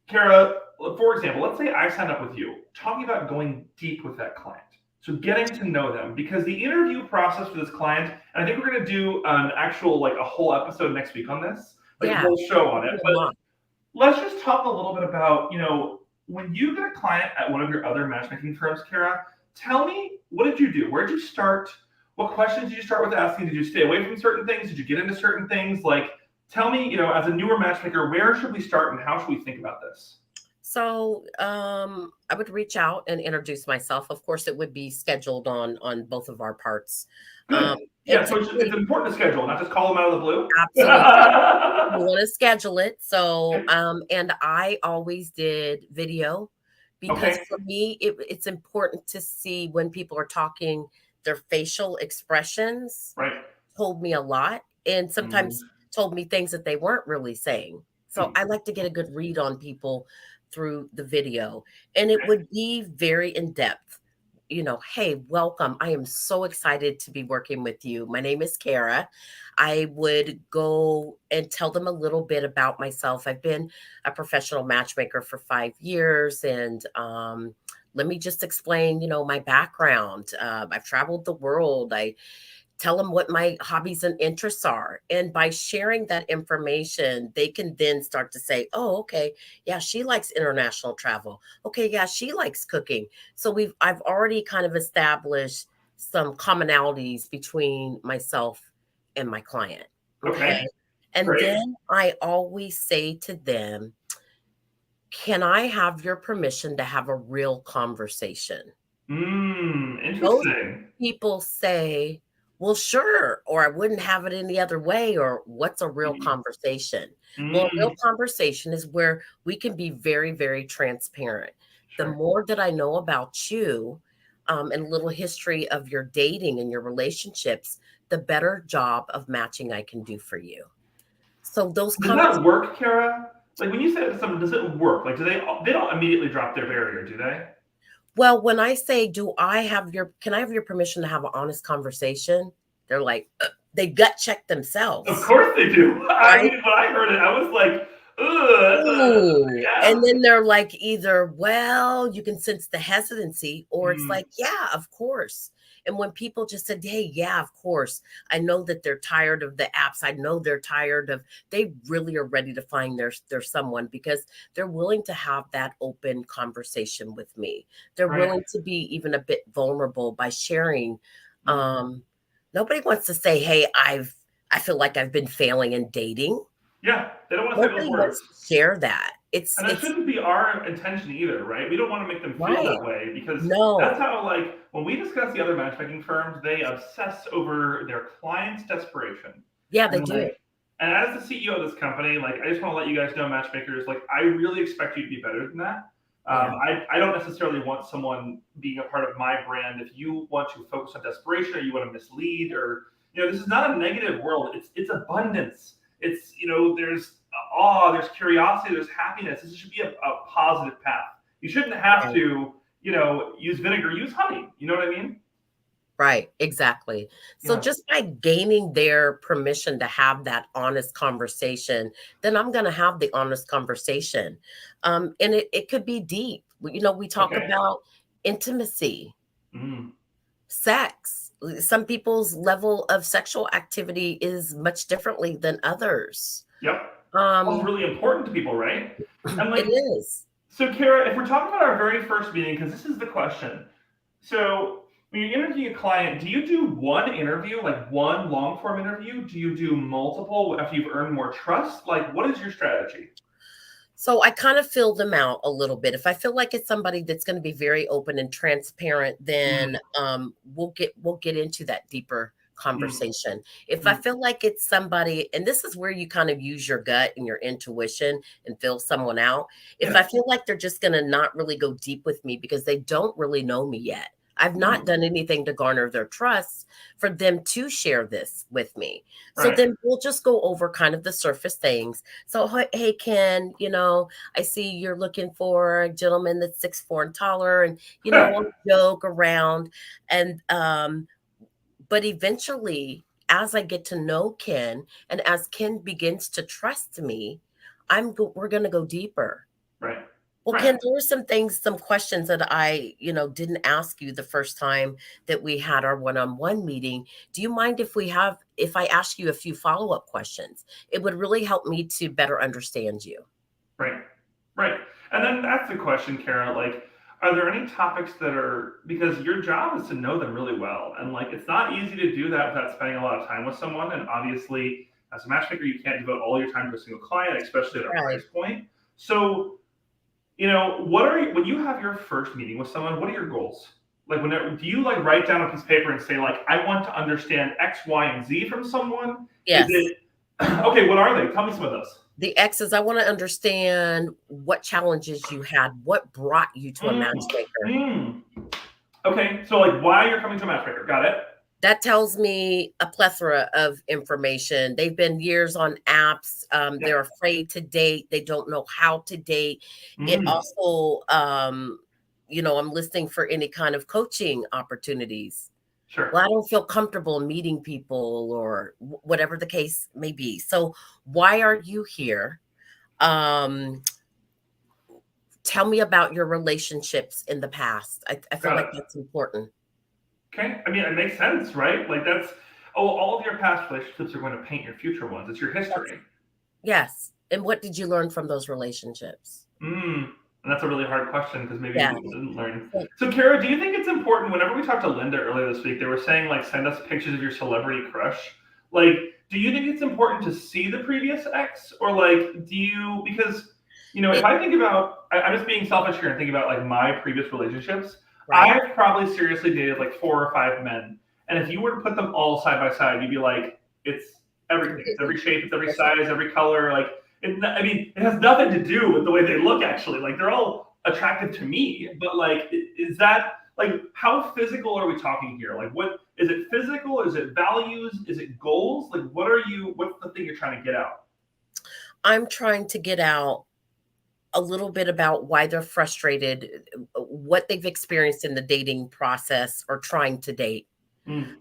Speaker 1: Kara, for example, let's say I signed up with you, talking about going deep with that client. So getting to know them, because the interview process for this client, and I think we're going to do an actual, like a whole episode next week on this, like a
Speaker 2: Yeah.
Speaker 1: whole show
Speaker 2: It'd
Speaker 1: on it.
Speaker 2: be a
Speaker 1: But
Speaker 2: lot.
Speaker 1: let's just talk a little bit about, when you get a client at one of your other matchmaking firms, Kara, tell me, what did you do? Where did you start? What questions did you start with asking? Did you stay away from certain things? Did you get into certain things? Like, tell me, as a newer matchmaker, where should we start and how should we think about this?
Speaker 2: So, I would reach out and introduce myself. Of course, it would be scheduled on both of our parts. Um,
Speaker 1: Good.
Speaker 2: and
Speaker 1: Yeah, so it's
Speaker 2: typically,
Speaker 1: important to schedule, not just call them out of the blue.
Speaker 2: absolutely, you want to schedule it. So, and I always did video because
Speaker 1: Okay,
Speaker 2: for me, it's important to see when people are talking, their facial expressions
Speaker 1: right.
Speaker 2: told me a lot and
Speaker 1: Mm.
Speaker 2: sometimes told me things that they weren't really saying. So I like to get a good read on people through the video. And it would be very in depth. Hey, welcome. I am so excited to be working with you. My name is Kara. I would go and tell them a little bit about myself. I've been a professional matchmaker for 5 years. And let me just explain, my background. I've traveled the world. I tell them what my hobbies and interests are. And by sharing that information, they can then start to say, oh, okay, yeah, she likes international travel. Okay, yeah, she likes cooking. So I've already kind of established some commonalities between myself and my client. Okay.
Speaker 1: Okay,
Speaker 2: And
Speaker 1: great.
Speaker 2: then I always say to them, can I have your permission to have a real conversation? Most
Speaker 1: Interesting.
Speaker 2: people say, "Well, sure," or "I wouldn't have it any other way," or "What's a real
Speaker 1: Mm,
Speaker 2: conversation?" Well, a real
Speaker 1: mm,
Speaker 2: conversation is where we can be very, very transparent. The
Speaker 1: sure.
Speaker 2: more that I know about you, and a little history of your dating and your relationships, the better job of matching I can do for you. So those
Speaker 1: Does
Speaker 2: conversations.
Speaker 1: that work, Kara? Like when you say it to someone, does it work? Like, they don't immediately drop their barrier, do they?
Speaker 2: Well, when I say, can I have your permission to have an honest conversation? They're like, they gut check
Speaker 1: Of
Speaker 2: themselves,
Speaker 1: course they do. I
Speaker 2: right?
Speaker 1: mean, when I heard it, I was like, ugh, that's a
Speaker 2: Ooh,
Speaker 1: yes.
Speaker 2: and then they're like either, well, you can sense the hesitancy, or it's
Speaker 1: Mm,
Speaker 2: like, yeah, of course. And when people just said, hey, yeah, of course, I know that they're tired of the apps. I know they're tired of, they really are ready to find their someone because they're willing to have that open conversation with me. They're
Speaker 1: right.
Speaker 2: willing to be even a bit vulnerable by sharing.
Speaker 1: Mm.
Speaker 2: Um, Nobody wants to say, hey, I feel like I've been failing in dating.
Speaker 1: Yeah, they don't want to say those
Speaker 2: Nobody
Speaker 1: words.
Speaker 2: wants to share that. It's
Speaker 1: And that
Speaker 2: it's
Speaker 1: shouldn't be our intention either, right? We don't want to make them feel
Speaker 2: right.
Speaker 1: that way because that's
Speaker 2: No.
Speaker 1: how, like, when we discuss the other matchmaking firms, they obsess over their clients' desperation.
Speaker 2: Yeah, they
Speaker 1: And
Speaker 2: do.
Speaker 1: like, and as the CEO of this company, like, I just want to let you guys know, matchmakers, like, I really expect you to be better than that.
Speaker 2: Yeah.
Speaker 1: I don't necessarily want someone being a part of my brand. If you want to focus on desperation or you want to mislead, or this is not a negative world. It's abundance. It's there's awe, there's curiosity, there's happiness. This should be a positive path. You shouldn't have
Speaker 2: Right.
Speaker 1: to use vinegar. Use honey. You know what I mean?
Speaker 2: Right. Exactly. So
Speaker 1: Yeah.
Speaker 2: just by gaining their permission to have that honest conversation, then I'm going to have the honest conversation. And it could be deep. We talk
Speaker 1: Okay.
Speaker 2: about intimacy,
Speaker 1: Mm.
Speaker 2: sex. some people's level of sexual activity is much differently than others.
Speaker 1: Yep. It's
Speaker 2: Um,
Speaker 1: really important to people, right? And
Speaker 2: it
Speaker 1: like,
Speaker 2: is.
Speaker 1: so Kara, if we're talking about our very first meeting, because this is the question. So when you interview a client, do you do one interview, like one long form interview? Do you do multiple after you've earned more trust? Like, what is your strategy?
Speaker 2: So I kind of fill them out a little bit. If I feel like it's somebody that's going to be very open and transparent, then
Speaker 1: Mm,
Speaker 2: we'll get into that deeper
Speaker 1: mm,
Speaker 2: conversation. If I
Speaker 1: mm.
Speaker 2: feel like it's somebody, and this is where you kind of use your gut and your intuition and fill someone out. If I
Speaker 1: Yeah.
Speaker 2: feel like they're just going to not really go deep with me because they don't really know me yet, I've not
Speaker 1: Mm,
Speaker 2: done anything to garner their trust for them to share this with me. So
Speaker 1: right.
Speaker 2: then we'll just go over kind of the surface things. So, hey, Ken, I see you're looking for a gentleman that's 6'4" and taller, and I'll joke around. And but eventually, as I get to know Ken, and as Ken begins to trust me, we're gonna go deeper.
Speaker 1: Right.
Speaker 2: Well,
Speaker 1: Right.
Speaker 2: Ken, there were some questions that I, didn't ask you the first time that we had our one-on-one meeting. Do you mind if I ask you a few follow-up questions? It would really help me to better understand you.
Speaker 1: Right. Right. And then that's the question, Kara. Like, are there any topics that are, because your job is to know them really well. And like, it's not easy to do that without spending a lot of time with someone. And obviously, as a matchmaker, you can't devote all your time to a single client, especially at our
Speaker 2: Right.
Speaker 1: price point. So, when you have your first meeting with someone, what are your goals? Like, whenever, do you like write down a piece of paper and say, like, I want to understand X, Y, and Z from someone? Is
Speaker 2: Yes.
Speaker 1: it, okay, what are they? Tell me some of those.
Speaker 2: The X's, I want to understand what challenges you had, what brought you to a
Speaker 1: Mm,
Speaker 2: matchmaker.
Speaker 1: mm. Okay, so like why you're coming to a matchmaker. Got it.
Speaker 2: That tells me a plethora of information. They've been years on apps.
Speaker 1: Yeah.
Speaker 2: They're afraid to date. They don't know how to date. It
Speaker 1: Mm,
Speaker 2: also, I'm listening for any kind of coaching opportunities.
Speaker 1: sure.
Speaker 2: Well, I don't feel comfortable meeting people or whatever the case may be. So, why are you here? Um, Tell me about your relationships in the past. I feel
Speaker 1: Got
Speaker 2: like
Speaker 1: it.
Speaker 2: that's important.
Speaker 1: Okay. I mean, it makes sense, right? Like that's all of your past relationships are going to paint your future ones. It's your history.
Speaker 2: Yes. And what did you learn from those relationships?
Speaker 1: Mm, and that's a really hard question because maybe
Speaker 2: Yeah.
Speaker 1: people didn't learn.
Speaker 2: So
Speaker 1: So, Kara, do you think it's important? Whenever we talked to Linda earlier this week, they were saying like send us pictures of your celebrity crush. Like, do you think it's important to see the previous ex, or like, do you because if
Speaker 2: it
Speaker 1: I think about, I'm just being selfish here and thinking about like my previous relationships.
Speaker 2: right.
Speaker 1: I've probably seriously dated like 4 or 5 men, and if you were to put them all side by side, you'd be like, it's everything. It's every shape, it's every
Speaker 2: Different.
Speaker 1: size, every color. Like I mean, it has nothing to do with the way they look. Actually, like they're all attractive to me. But like, is that like how physical are we talking here? Like, what is it? Physical? Is it values? Is it goals? Like, what are you? What's the thing you're trying to get out?
Speaker 2: I'm trying to get out a little bit about why they're frustrated, what they've experienced in the dating process or trying to date.
Speaker 1: Mm,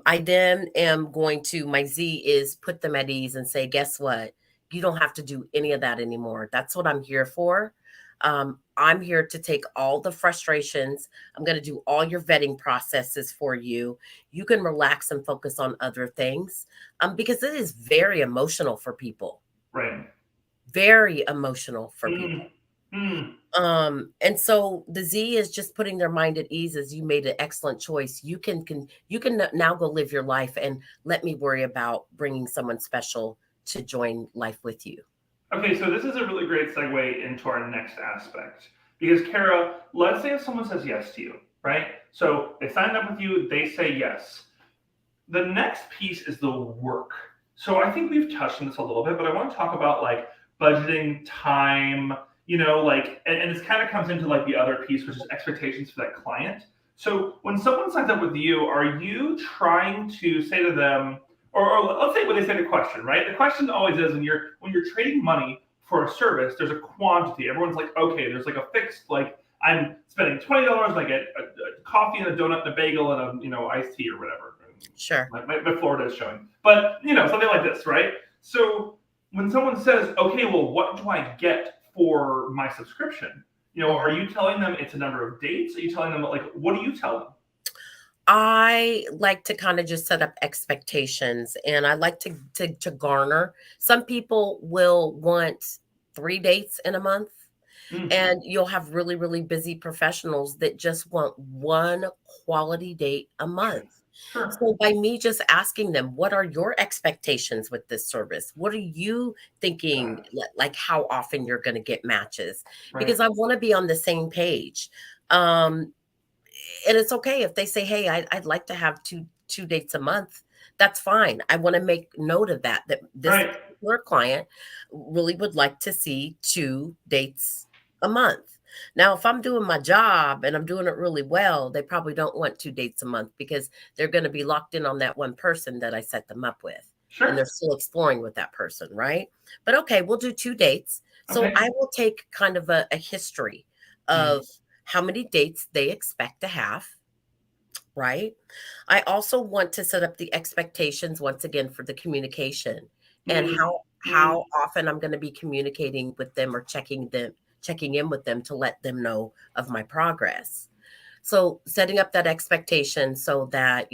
Speaker 2: I then am going to, my Z is put them at ease and say, guess what? You don't have to do any of that anymore. That's what I'm here for. I'm here to take all the frustrations. I'm going to do all your vetting processes for you. You can relax and focus on other things because it is very emotional for people.
Speaker 1: right.
Speaker 2: Very emotional for
Speaker 1: Mm,
Speaker 2: people.
Speaker 1: mm.
Speaker 2: And so the Z is just putting their mind at ease as you made an excellent choice. You can now go live your life and let me worry about bringing someone special to join life with you.
Speaker 1: Okay, so this is a really great segue into our next aspect. Because Kara, let's say if someone says yes to you, right? So they signed up with you, they say yes. The next piece is the work. So I think we've touched on this a little bit, but I want to talk about like budgeting time, like, and this kind of comes into like the other piece, which is expectations for that client. So when someone signs up with you, are you trying to say to them, or let's say when they say the question, right? The question always is when you're trading money for a service, there's a quantity. Everyone's like, okay, there's like a fixed like I'm spending $20 and I get a coffee and a donut and a bagel and a iced tea or whatever.
Speaker 2: Sure.
Speaker 1: My Florida is showing, but something like this, right? So when someone says, okay, well, what do I get for my subscription? Are
Speaker 2: Mhm.
Speaker 1: you telling them it's a number of dates? Are you telling them like what do you tell them?
Speaker 2: I like to kind of just set up expectations, and I like to garner. Some people will want 3 dates in a month,
Speaker 1: Mm,
Speaker 2: and you'll have really, really busy professionals that just want 1 quality date a
Speaker 1: sure,
Speaker 2: month.
Speaker 1: sure,
Speaker 2: So by me just asking them, "What are your expectations with this service? What are you
Speaker 1: got
Speaker 2: thinking,
Speaker 1: it.
Speaker 2: like how often you're gonna get matches?"
Speaker 1: Right,
Speaker 2: Because I wanna be on the same page. Um, and it's okay if they say, "Hey, I'd like to have two dates a month." That's fine. I want to make note of that. That this
Speaker 1: right,
Speaker 2: particular client really would like to see 2 dates a month. Now, if I'm doing my job and I'm doing it really well, they probably don't want 2 dates a month because they're going to be locked in on that one person that I set them up with, and they're
Speaker 1: sure.
Speaker 2: still exploring with that person, right? But okay, we'll do 2 dates. So
Speaker 1: Okay.
Speaker 2: I will take kind of a history
Speaker 1: Mm,
Speaker 2: of how many dates they expect to have, right? I also want to set up the expectations once again for the communication and
Speaker 1: mm, mm,
Speaker 2: how often I'm going to be communicating with them or checking in with them to let them know of my progress. So setting up that expectation so that,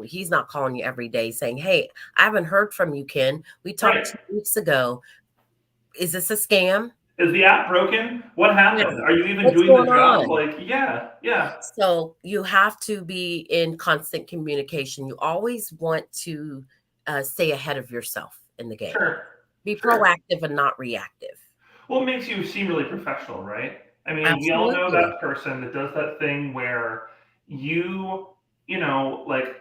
Speaker 2: he's not calling you every day saying, "Hey, I haven't heard from you, Ken. We talked
Speaker 1: right.
Speaker 2: 2 weeks ago. Is this a scam?"
Speaker 1: Is the app broken? What
Speaker 2: Yeah.
Speaker 1: happened? Are you even
Speaker 2: What's
Speaker 1: doing the
Speaker 2: going
Speaker 1: job?
Speaker 2: on?
Speaker 1: Like, yeah, yeah,
Speaker 2: So you have to be in constant communication. You always want to stay ahead of yourself in the game.
Speaker 1: sure,
Speaker 2: Be
Speaker 1: sure.
Speaker 2: proactive and not reactive.
Speaker 1: Well, it makes you seem really professional, right? I mean, we all know
Speaker 2: Absolutely.
Speaker 1: that person that does that thing where you, like,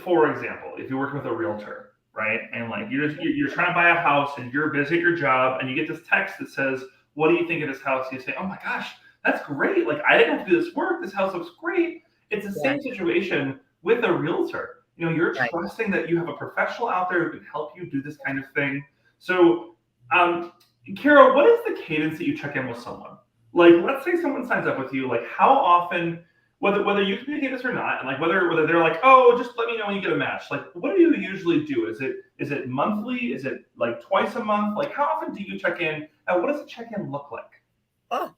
Speaker 1: for example, if you're working with a realtor, right, and like you're trying to buy a house and you're busy at your job, and you get this text that says, "What do you think of this house?" You say, "Oh my gosh, that's great! Like I didn't have to do this work. This house looks great." It's the
Speaker 2: Yeah.
Speaker 1: same situation with a realtor. You're
Speaker 2: Right.
Speaker 1: trusting that you have a professional out there who can help you do this kind of thing. So, um, Carol, what is the cadence that you check in with someone? Like, let's say someone signs up with you. Like, how often, whether you communicate this or not, and like whether they're like, oh, just let me know when you get a match. Like, what do you usually do? Is it monthly? Is it like twice a month? Like, how often do you check in? And what does a check in look like?
Speaker 2: Oh,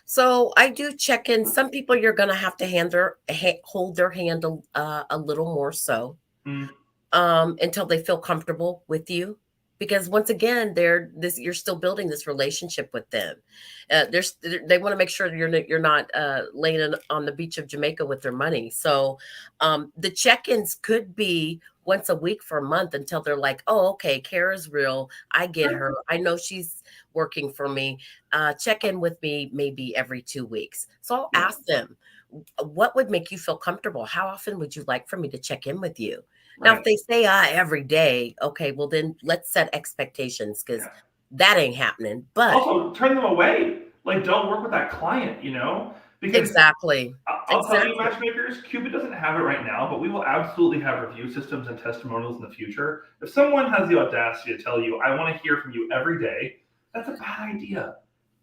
Speaker 2: so I do check in. Some people you're going to have to hold their hand a little more so.
Speaker 1: Mm,
Speaker 2: Until they feel comfortable with you. Because once again, you're still building this relationship with them. They want to make sure you're not laying on the beach of Jamaica with their money. So the check-ins could be once a week for a month until they're like, "Oh, okay, Kara's real. I get
Speaker 1: sure.
Speaker 2: her. I know she's working for me. Check in with me maybe every 2 weeks." So I'll
Speaker 1: Yeah.
Speaker 2: ask them, "What would make you feel comfortable? How often would you like for me to check in with you?" Now, if
Speaker 1: Right.
Speaker 2: they say, every day, okay, well, then let's set expectations because
Speaker 1: Yeah.
Speaker 2: that ain't happening. But
Speaker 1: Also, turn them away. Like, don't work with that client. Because
Speaker 2: exactly,
Speaker 1: I'll tell you,
Speaker 2: exactly.
Speaker 1: matchmakers, Cupid doesn't have it right now, but we will absolutely have review systems and testimonials in the future. If someone has the audacity to tell you, I want to hear from you every day, that's a bad idea.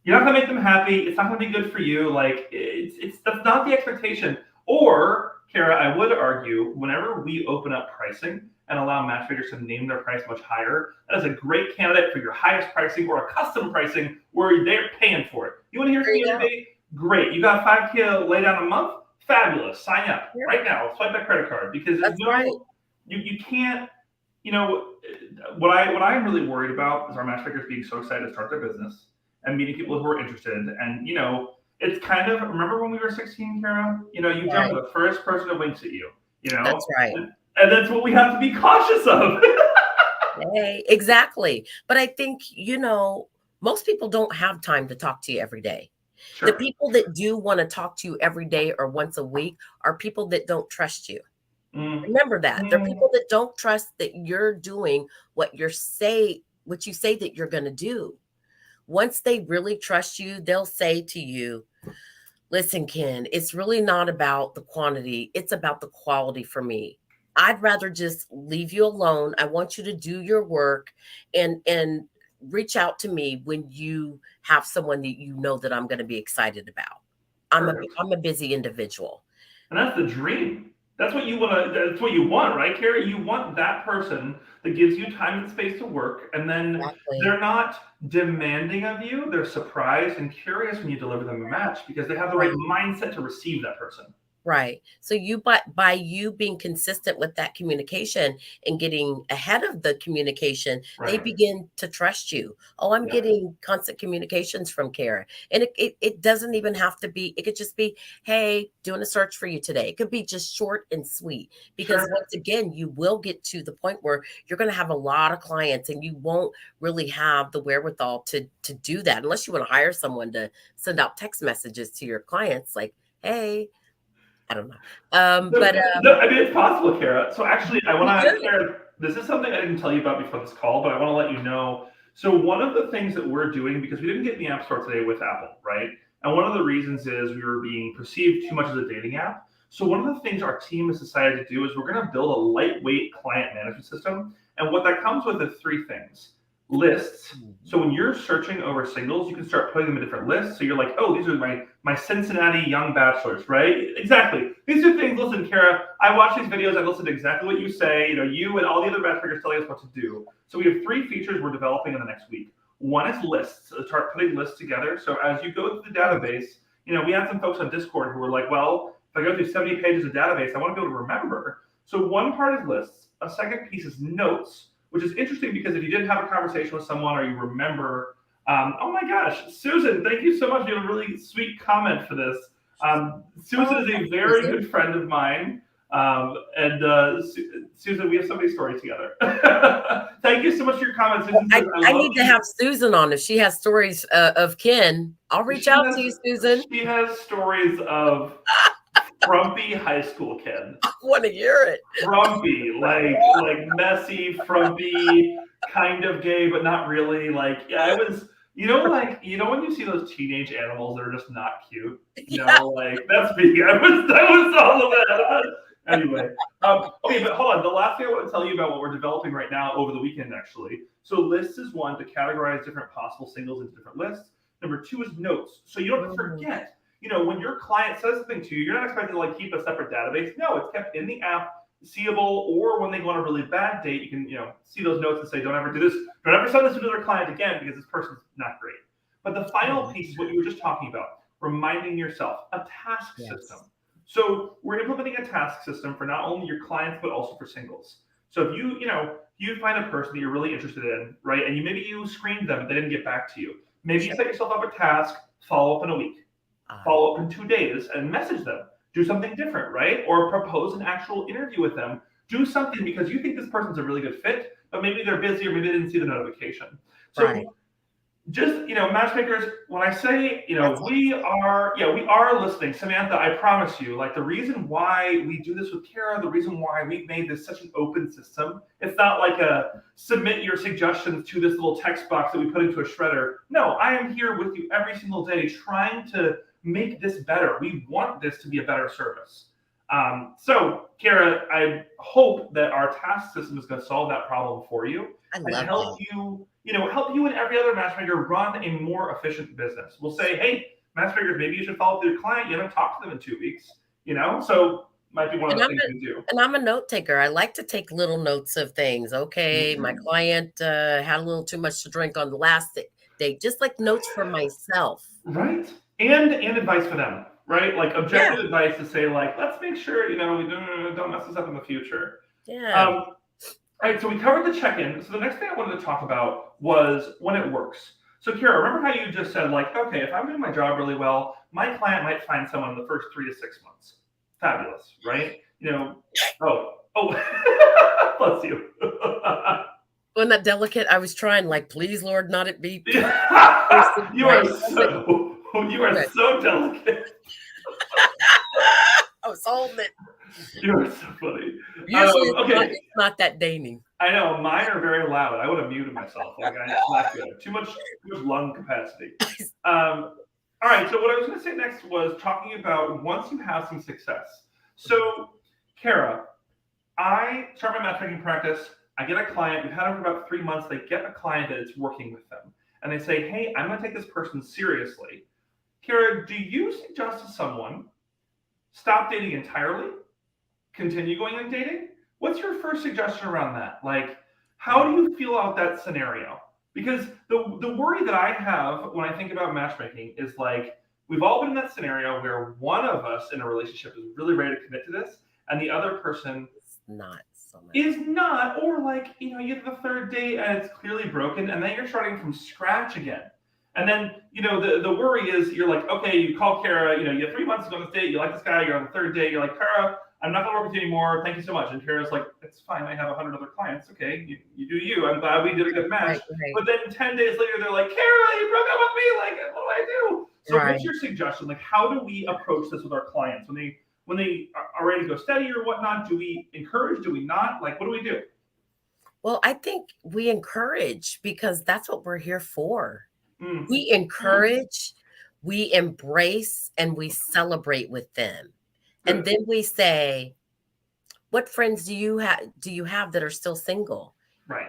Speaker 1: You're not gonna make them happy. It's not gonna be good for you. Like it's that's not the expectation. Or, Kara, I would argue, whenever we open up pricing and allow matchmakers to name their price much higher, that is a great candidate for your highest pricing or a custom pricing where they're paying for it. You want to hear from
Speaker 2: There
Speaker 1: me
Speaker 2: you
Speaker 1: every
Speaker 2: go.
Speaker 1: day? Great. You got 5K to lay down a month? Fabulous. Sign up
Speaker 2: Yeah,
Speaker 1: right now. Swipe that credit card because there's
Speaker 2: that's right.
Speaker 1: no you can't you know what I'm really worried about is our matchmakers being so excited to start their business and meeting people who are interested. And it's kind of, remember when we were 16, Kara? You jump
Speaker 2: Right.
Speaker 1: at the first person who winks at you. You
Speaker 2: That's
Speaker 1: know,
Speaker 2: right.
Speaker 1: and that's what we have to be cautious of.
Speaker 2: Hey, exactly. But I think, most people don't have time to talk to you every day. The
Speaker 1: Sure.
Speaker 2: people that do want to talk to you every day or once a week are people that don't trust you.
Speaker 1: Mm,
Speaker 2: Remember that. There are
Speaker 1: mm,
Speaker 2: people that don't trust that you're doing what you say that you're going to do. Once they really trust you, they'll say to you, "Listen, Ken, it's really not about the quantity, it's about the quality for me. I'd rather just leave you alone. I want you to do your work and reach out to me when you have someone that you know that I'm going to be excited about.
Speaker 1: perfect.
Speaker 2: I'm a busy individual."
Speaker 1: And that's the dream. That's what you want to. That's what you want, right, Carrie? You want that person that gives you time and space to work, and then
Speaker 2: Exactly.
Speaker 1: they're not demanding of you. They're surprised and curious when you deliver them a match because they have the right
Speaker 2: Right.
Speaker 1: mindset to receive that person.
Speaker 2: Right. So by you being consistent with that communication and getting ahead of the communication, they
Speaker 1: Right.
Speaker 2: begin to trust you. Oh, I'm
Speaker 1: Yeah.
Speaker 2: getting constant communications from Kara. And it doesn't even have to be, it could just be, hey, doing a search for you today. It could be just short and sweet. Because
Speaker 1: Sure.
Speaker 2: once again, you will get to the point where you're going to have a lot of clients and you won't really have the wherewithal to do that unless you want to hire someone to send out text messages to your clients like, hey, I don't know. But
Speaker 1: No, I mean, it's possible, Kara. So actually, I want
Speaker 2: you
Speaker 1: to,
Speaker 2: good.
Speaker 1: Kara, this is something I didn't tell you about before this call, but I want to let you know. So one of the things that we're doing, because we didn't get in the App Store today with Apple, right? And one of the reasons is we were being perceived too much as a dating app. So one of the things our team has decided to do is we're going to build a lightweight client management system. And what that comes with is three things. Lists. So when you're searching over singles, you can start putting them in different lists. So you're like, oh, these are my Cincinnati young bachelors, right? Exactly. These are things. Listen, Kara, I watch these videos. I listen to exactly what you say. You know, you and all the other matchmakers telling us what to do. So we have three features we're developing in the next week. One is lists. So start putting lists together. So as you go through the database, you know, we had some folks on Discord who were like, well, if I go through 70 pages of database, I want to be able to remember. So one part is lists. A second piece is notes, which is interesting because if you did have a conversation with someone or you remember, oh my gosh, Susan, thank you so much. You have a really sweet comment for this. Susan
Speaker 2: Oh,
Speaker 1: is a
Speaker 2: thanks,
Speaker 1: very
Speaker 2: Susan.
Speaker 1: good friend of mine. Susan, we have so many stories together. Thank you so much for your comment.
Speaker 2: Well,
Speaker 1: Susan says, I
Speaker 2: I
Speaker 1: love
Speaker 2: need to have Susan on if she has stories of Ken. I'll reach
Speaker 1: she
Speaker 2: out to you,
Speaker 1: has
Speaker 2: Susan.
Speaker 1: she has stories of frumpy high school kid.
Speaker 2: I want to hear it.
Speaker 1: Frumpy, like messy, frumpy, kind of gay, but not really. Like, yeah, it was. You know when you see those teenage animals that are just not cute.
Speaker 2: Yeah.
Speaker 1: Like that's me. That was all of that. Anyway, okay, but hold on. The last thing I want to tell you about what we're developing right now over the weekend, actually. So lists is one to categorize different possible singles into different lists. Number two is notes, so you don't have to
Speaker 2: Mm,
Speaker 1: forget. You know, when your client says something to you, you're not expected to like keep a separate database. No, it's kept in the app, seeable, or when they go on a really bad date, you can, see those notes and say, don't ever do this, don't ever send this to another client again because this person's not great. But the
Speaker 2: I
Speaker 1: final
Speaker 2: love
Speaker 1: piece is what
Speaker 2: that.
Speaker 1: you were just talking about, reminding yourself, a task system.
Speaker 2: Yes.
Speaker 1: So we're implementing a task system for not only your clients but also for singles. So if you find a person that you're really interested in, right, and maybe you screened them, but they didn't get back to you. Maybe you
Speaker 2: Sure.
Speaker 1: set yourself up a task, follow up in a week,
Speaker 2: I
Speaker 1: follow up in 2 days, and message them. Do something different, right? Or propose an actual interview with them. Do something because you think this person's a really good fit, but maybe they're busy or maybe they didn't see the notification.
Speaker 2: right.
Speaker 1: So just matchmakers, when I say
Speaker 2: That's
Speaker 1: we are listening. Samantha, I promise you, like the reason why we do this with Kara, the reason why we've made this such an open system, it's not like a submit your suggestions to this little text box that we put into a shredder. No, I am here with you every single day trying to make this better. We want this to be a better service. So Kara, I hope that our task system is going to solve that problem for you
Speaker 2: I
Speaker 1: and
Speaker 2: love
Speaker 1: help
Speaker 2: that.
Speaker 1: you, help you and every other matchmaker run a more efficient business. We'll say, hey, matchmakers, maybe you should follow up with your client. You haven't talked to them in 2 weeks, so might be one of
Speaker 2: And
Speaker 1: the
Speaker 2: I'm
Speaker 1: things
Speaker 2: a
Speaker 1: we do.
Speaker 2: and I'm a note taker. I like to take little notes of things.
Speaker 1: Me
Speaker 2: Okay, my
Speaker 1: too.
Speaker 2: client had a little too much to drink on the last date. Just like notes for myself.
Speaker 1: Right. And advice for them, right? Like
Speaker 2: Yeah.
Speaker 1: objective advice to say, like, let's make sure, we don't mess this up in the future.
Speaker 2: Yeah.
Speaker 1: All right, so we covered the check-in. So the next thing I wanted to talk about was when it works. So Kira, remember how you just said, like, okay, if I'm doing my job really well, my client might find someone in the first 3 to 6 months. Fabulous, right? Oh, bless you.
Speaker 2: Wasn't that delicate? I was trying, like, please, Lord, not it be person,
Speaker 1: you
Speaker 2: right?
Speaker 1: are so delicate.
Speaker 2: I was holding it.
Speaker 1: You are so funny.
Speaker 2: Usually
Speaker 1: Okay,
Speaker 2: it's not that dating.
Speaker 1: I know mine are very loud. I would have muted myself. It's not good. Too much lung capacity. All right. So what I was going to say next was talking about once you have some success. So, Kara, I start my matchmaking practice. I get a client. We've had them for about 3 months. They get a client that is working with them, and they say, "Hey, I'm going to take this person seriously." Kara, do you suggest to someone stop dating entirely? Continue going on dating? What's your first suggestion around that? Like, how do you feel about that scenario? Because the worry that I have when I think about matchmaking is like we've all been in that scenario where one of us in a relationship is really ready to commit to this, and the other person
Speaker 2: It's not so much.
Speaker 1: is not, or like, you have the third date and it's clearly broken, and then you're starting from scratch again. And then, the worry is you're like, okay, you call Kara, you have 3 months to go on this date, you like this guy, you're on the third date, you're like, Kara, I'm not gonna work with you anymore, thank you so much. And Kara's like, it's fine, I have 100 other clients, okay, you do you, I'm glad we did a good match.
Speaker 2: Right.
Speaker 1: But then 10 days later, they're like, Kara, you broke up with me, like, what do I do? So
Speaker 2: Right.
Speaker 1: what's your suggestion? Like, how do we approach this with our clients when they are ready to go steady or whatnot? Do we encourage? Do we not? Like, what do we do?
Speaker 2: Well, I think we encourage because that's what we're here for.
Speaker 1: Mm.
Speaker 2: We encourage, we embrace, and we celebrate with them.
Speaker 1: Good.
Speaker 2: And then we say, what friends do you have that are still single?
Speaker 1: Right.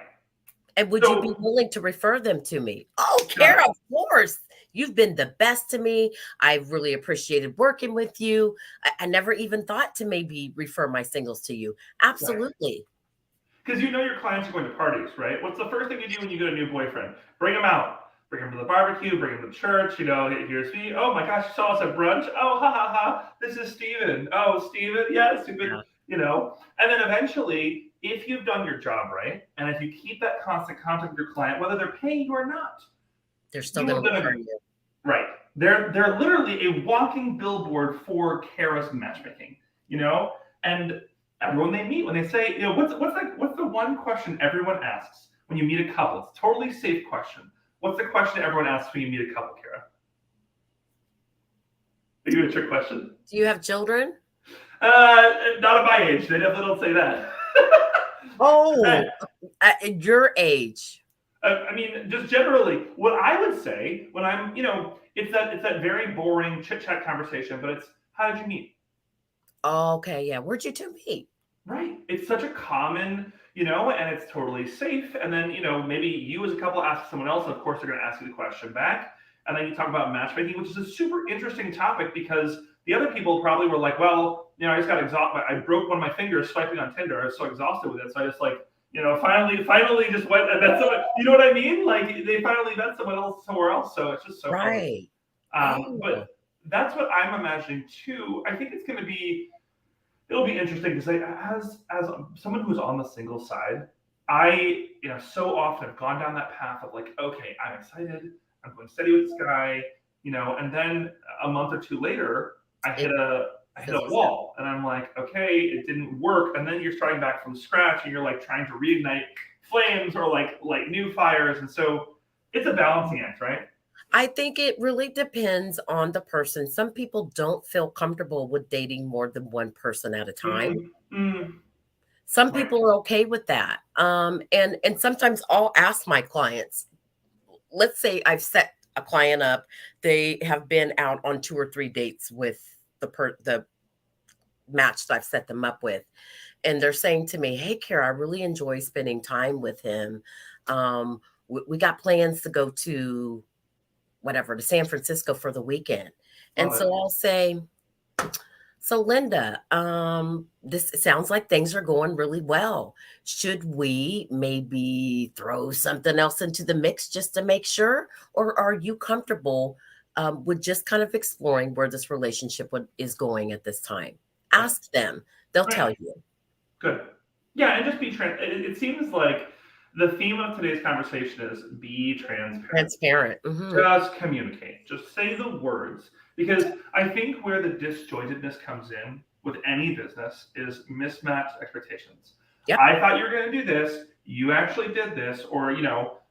Speaker 2: And would you be willing to refer them to me? Oh, Kara, of course. You've been the best to me. I've really appreciated working with you. I never even thought to maybe refer my singles to you. Absolutely.
Speaker 1: Because your clients are going to parties, right? What's the first thing you do when you get a new boyfriend? Bring them out. Bring them to the barbecue, bring them to church, here's me. Oh my gosh, you saw us at brunch? Oh, ha ha ha. This is Steven. Oh, Steven. Yeah, stupid.
Speaker 2: Yeah.
Speaker 1: And then eventually, if you've done your job right, and if you keep that constant contact with your client, whether they're paying you or not,
Speaker 2: they're still going to refer you.
Speaker 1: Right. They're literally a walking billboard for Kara's matchmaking, and everyone they meet, when they say, what's the one question everyone asks when you meet a couple? It's a totally safe question. What's the question everyone asks when you meet a couple, Kara? Are you a trick question?
Speaker 2: Do you have children?
Speaker 1: Not at my age. They definitely don't say that.
Speaker 2: Oh, at your age.
Speaker 1: I mean, just generally, what I would say when I'm, it's that very boring chit chat conversation, but it's, how did you meet?
Speaker 2: Okay, yeah. Where'd you two meet?
Speaker 1: Right. It's such a common, and it's totally safe. And then, maybe you as a couple ask someone else, and of course they're going to ask you the question back. And then you talk about matchmaking, which is a super interesting topic because the other people probably were like, well, I just got exhausted. I broke one of my fingers swiping on Tinder. I was so exhausted with it. So I just finally just went and met someone. You know what I mean? Like they finally met someone else somewhere else. So it's just so
Speaker 2: right.
Speaker 1: Funny. But that's what I'm imagining too. I think it'll be interesting because as someone who's on the single side, I so often have gone down that path of like, okay, I'm excited, I'm going steady with this guy, and then a month or two later, I hit a wall, and I'm like, okay, it didn't work, and then you're starting back from scratch, and you're like trying to reignite flames or like new fires, and so it's a balancing act, right?
Speaker 2: I think it really depends on the person. Some people don't feel comfortable with dating more than one person at a time. Some people are okay with that. And sometimes I'll ask my clients, let's say I've set a client up, they have been out on 2 or 3 dates with the match that I've set them up with. And they're saying to me, hey, Kara, I really enjoy spending time with him. We got plans to go to to San Francisco for the weekend. And so I'll say, so Linda, this sounds like things are going really well. Should we maybe throw something else into the mix just to make sure? Or are you comfortable with just kind of exploring where this relationship is going at this time? Ask them. They'll tell you.
Speaker 1: Good. Yeah, and just be transparent. It seems like the theme of today's conversation is be transparent. Just communicate. Just say the words. Because I think where the disjointedness comes in with any business is mismatched expectations. Yep. I thought you were going to do this. You actually did this. Or,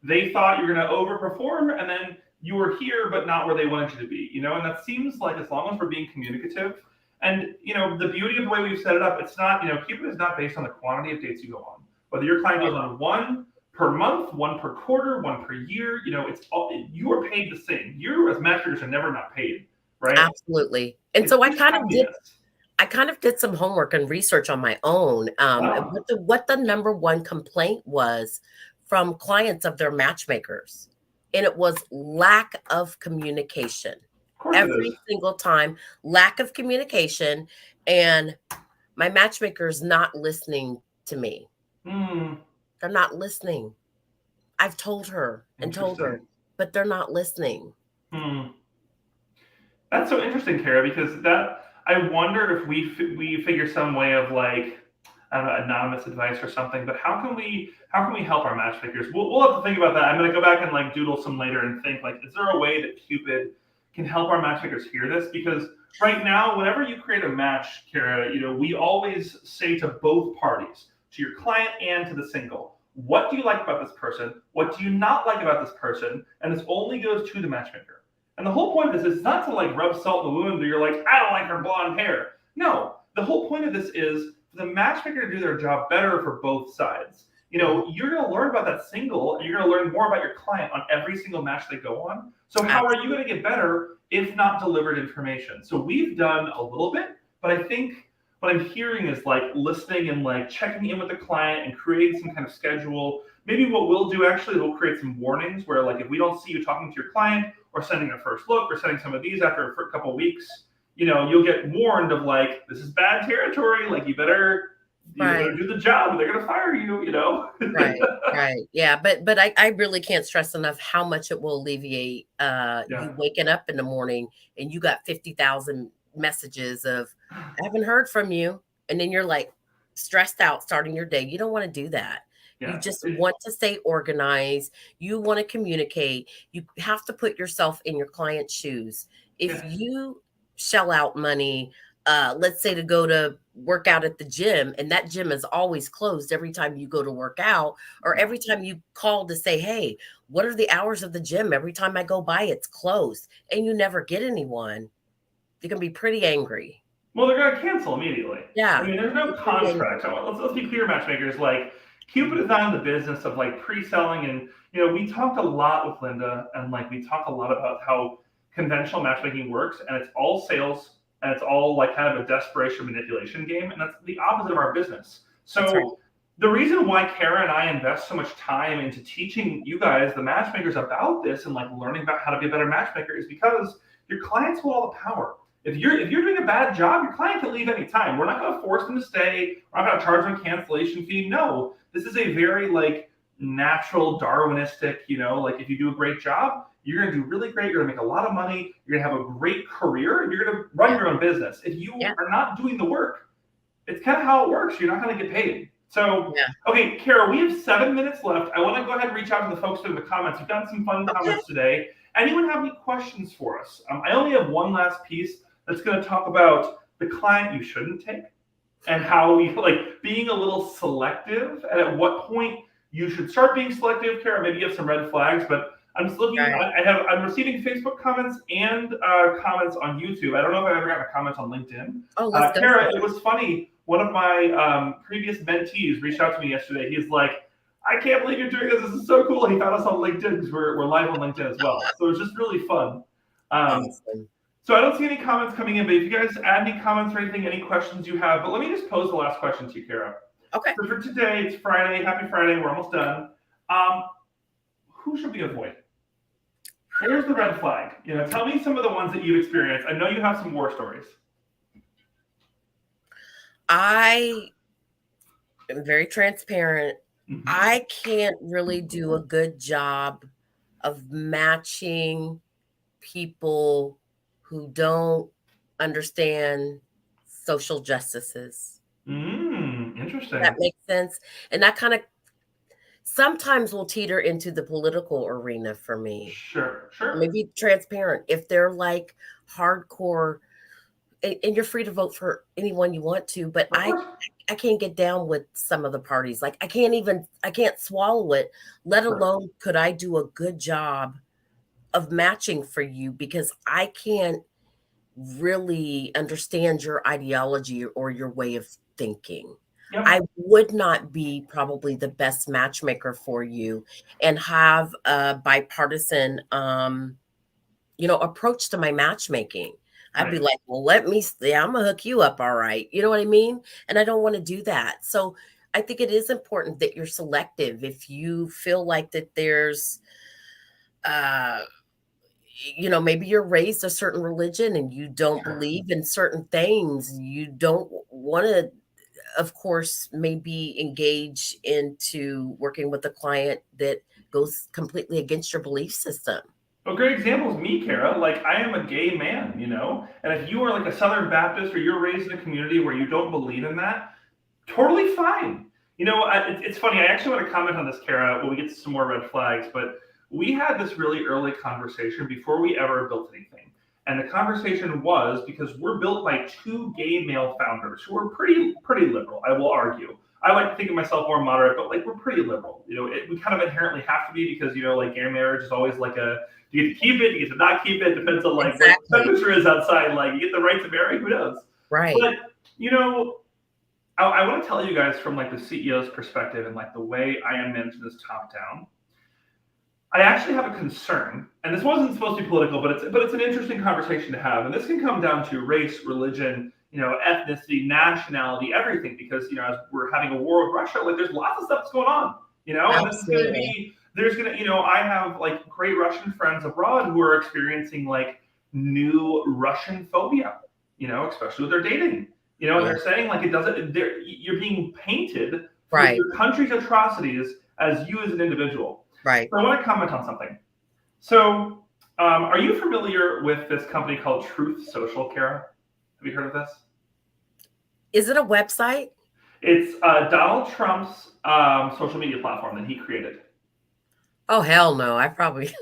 Speaker 1: they thought you were going to overperform and then you were here, but not where they wanted you to be. And that seems like as long as we're being communicative, and the beauty of the way we've set it up, it's not, Kupid is not based on the quantity of dates you go on. Whether your client goes on one per month, one per quarter, one per year, it's all, you are paid the same. You as matchmakers are never not paid, right?
Speaker 2: Absolutely. And so I kind of did some homework and research on my own. What the number one complaint was from clients of their matchmakers, and it was lack of communication. Every single time, lack of communication, and my matchmaker's not listening to me. They're not listening. I've told her and told her, but they're not listening.
Speaker 1: That's so interesting, Kara, because that I wonder if we figure some way of like I don't know, anonymous advice or something. But how can we help our matchmakers? We'll have to think about that. I'm going to go back and like doodle some later and think like, is there a way that Cupid can help our matchmakers hear this? Because right now, whenever you create a match, Kara, we always say to both parties, to your client and to the single, what do you like about this person? What do you not like about this person? And this only goes to the matchmaker. And the whole point of this is not to like rub salt in the wound where you're like, I don't like her blonde hair. No, the whole point of this is for the matchmaker to do their job better for both sides. You're going to learn about that single and you're going to learn more about your client on every single match they go on. So how are you going to get better if not delivered information? So we've done a little bit, but I think what I'm hearing is like listening and like checking in with the client and creating some kind of schedule. Maybe what we'll do actually, we'll create some warnings where like if we don't see you talking to your client or sending a first look or sending some of these after a couple of weeks, you'll get warned of like, this is bad territory. Like you better do the job. They're gonna fire you.
Speaker 2: Right, right. Yeah, but I really can't stress enough how much it will alleviate
Speaker 1: Yeah,
Speaker 2: you waking up in the morning and you got 50,000 messages of I haven't heard from you. And then you're like stressed out starting your day. You don't want to do that. You
Speaker 1: yeah,
Speaker 2: just want to stay organized. You want to communicate. You have to put yourself in your client's shoes. If
Speaker 1: yeah,
Speaker 2: you shell out money, let's say to go to work out at the gym, and that gym is always closed every time you go to work out, or
Speaker 1: yeah.
Speaker 2: every time you call to say, hey, what are the hours of the gym? Every time I go by, it's closed, and you never get anyone. You can be pretty angry.
Speaker 1: Well, they're going to cancel immediately. I
Speaker 2: Yeah,
Speaker 1: mean, there's no
Speaker 2: be pretty angry.
Speaker 1: contract. So let's be clear, matchmakers. Like, Cupid is not in the business of like pre-selling, and we talked a lot with Linda, and like we talk a lot about how conventional matchmaking works, and it's all sales, and it's all like kind of a desperation manipulation game, and that's the opposite of our business.
Speaker 2: That's right.
Speaker 1: So the reason why Kara and I invest so much time into teaching you guys, the matchmakers, about this and like learning about how to be a better matchmaker is because your clients hold all the power. If you're doing a bad job, your client can leave anytime. We're not going to force them to stay. We're not going to charge them a cancellation fee. No, this is a very like natural Darwinistic. Like if you do a great job, you're going to do really great. You're going to make a lot of money. You're going to have a great career, and you're going to run
Speaker 2: Yeah.
Speaker 1: your own business. If you
Speaker 2: Yeah.
Speaker 1: are not doing the work, it's kind of how it works. You're not going to get paid. So,
Speaker 2: Yeah.
Speaker 1: okay, Kara, we have 7 minutes left. I want to go ahead and reach out to the folks in the comments. We've gotten some fun
Speaker 2: Okay.
Speaker 1: comments today. Anyone have any questions for us? I only have one last piece that's going to talk about the client you shouldn't take and how you like being a little selective and at what point you should start being selective. Kara, maybe you have some red flags, but I'm just looking.
Speaker 2: Right.
Speaker 1: I'm receiving Facebook comments and comments on YouTube. I don't know if I've ever gotten a comment on LinkedIn.
Speaker 2: Oh, let's go for
Speaker 1: Kara,
Speaker 2: it.
Speaker 1: it was funny. One of my previous mentees reached out to me yesterday. He's like, I can't believe you're doing this. This is so cool. He found us on LinkedIn because we're live on LinkedIn as well. So it's just really fun.
Speaker 2: Awesome.
Speaker 1: So I don't see any comments coming in, but if you guys add any comments or anything, any questions you have, but let me just pose the last question to you, Kara.
Speaker 2: Okay.
Speaker 1: So for today, it's Friday. Happy Friday. We're almost done. Who should we avoid? Here's the red flag. Tell me some of the ones that you've experienced. I know you have some war stories.
Speaker 2: I am very transparent.
Speaker 1: Mhm.
Speaker 2: I can't really do a good job of matching people who don't understand social justices.
Speaker 1: Interesting.
Speaker 2: That makes sense. And that kind of sometimes will teeter into the political arena for me.
Speaker 1: Sure,
Speaker 2: Let me
Speaker 1: sure.
Speaker 2: be transparent. If they're like hardcore, and you're free to vote for anyone you want to, but
Speaker 1: Of course.
Speaker 2: I can't get down with some of the parties. Like I can't swallow it, let
Speaker 1: Sure.
Speaker 2: alone could I do a good job of matching for you because I can't really understand your ideology or your way of thinking.
Speaker 1: Yep.
Speaker 2: I would not be probably the best matchmaker for you and have a bipartisan approach to my matchmaking. I'd be
Speaker 1: Right.
Speaker 2: like, well, let me see, I'm gonna hook you up, all right. You know what I mean? And I don't want to do that. So I think it is important that you're selective. If you feel like that there's uh maybe you're raised a certain religion and you don't
Speaker 1: Sure.
Speaker 2: believe in certain things, you don't want to, of course, maybe engage into working with a client that goes completely against your belief system.
Speaker 1: A great example is me, Kara. Like, I am a gay man, and if you are like a Southern Baptist or you're raised in a community where you don't believe in that, totally fine. It's funny. I actually want to comment on this, Kara, when we get to some more red flags. But we had this really early conversation before we ever built anything, and the conversation was because we're built by two gay male founders who are pretty liberal. I will argue. I like to think of myself more moderate, but like we're pretty liberal. We kind of inherently have to be because like gay marriage is always like a you get to keep it, you get to not keep it, depends on like what the
Speaker 2: Exactly.
Speaker 1: temperature is outside. Like you get the right to marry, who knows?
Speaker 2: Right.
Speaker 1: But you know, I want to tell you guys from like the CEO's perspective and like the way I am managing this top down. I actually have a concern, and this wasn't supposed to be political, but it's an interesting conversation to have, and this can come down to race, religion, ethnicity, nationality, everything, because as we're having a war with Russia, like there's lots of stuff that's going on, and this is going to be I have like great Russian friends abroad who are experiencing like new Russian phobia, especially with their dating. And they're saying like it doesn't. You're being painted for your country's atrocities as you as an individual.
Speaker 2: Right.
Speaker 1: So I want to comment on something. So, are you familiar with this company called Truth Social, Kara? Have you heard of this?
Speaker 2: Is it a website?
Speaker 1: It's Donald Trump's social media platform that he created.
Speaker 2: Oh hell no! I probably.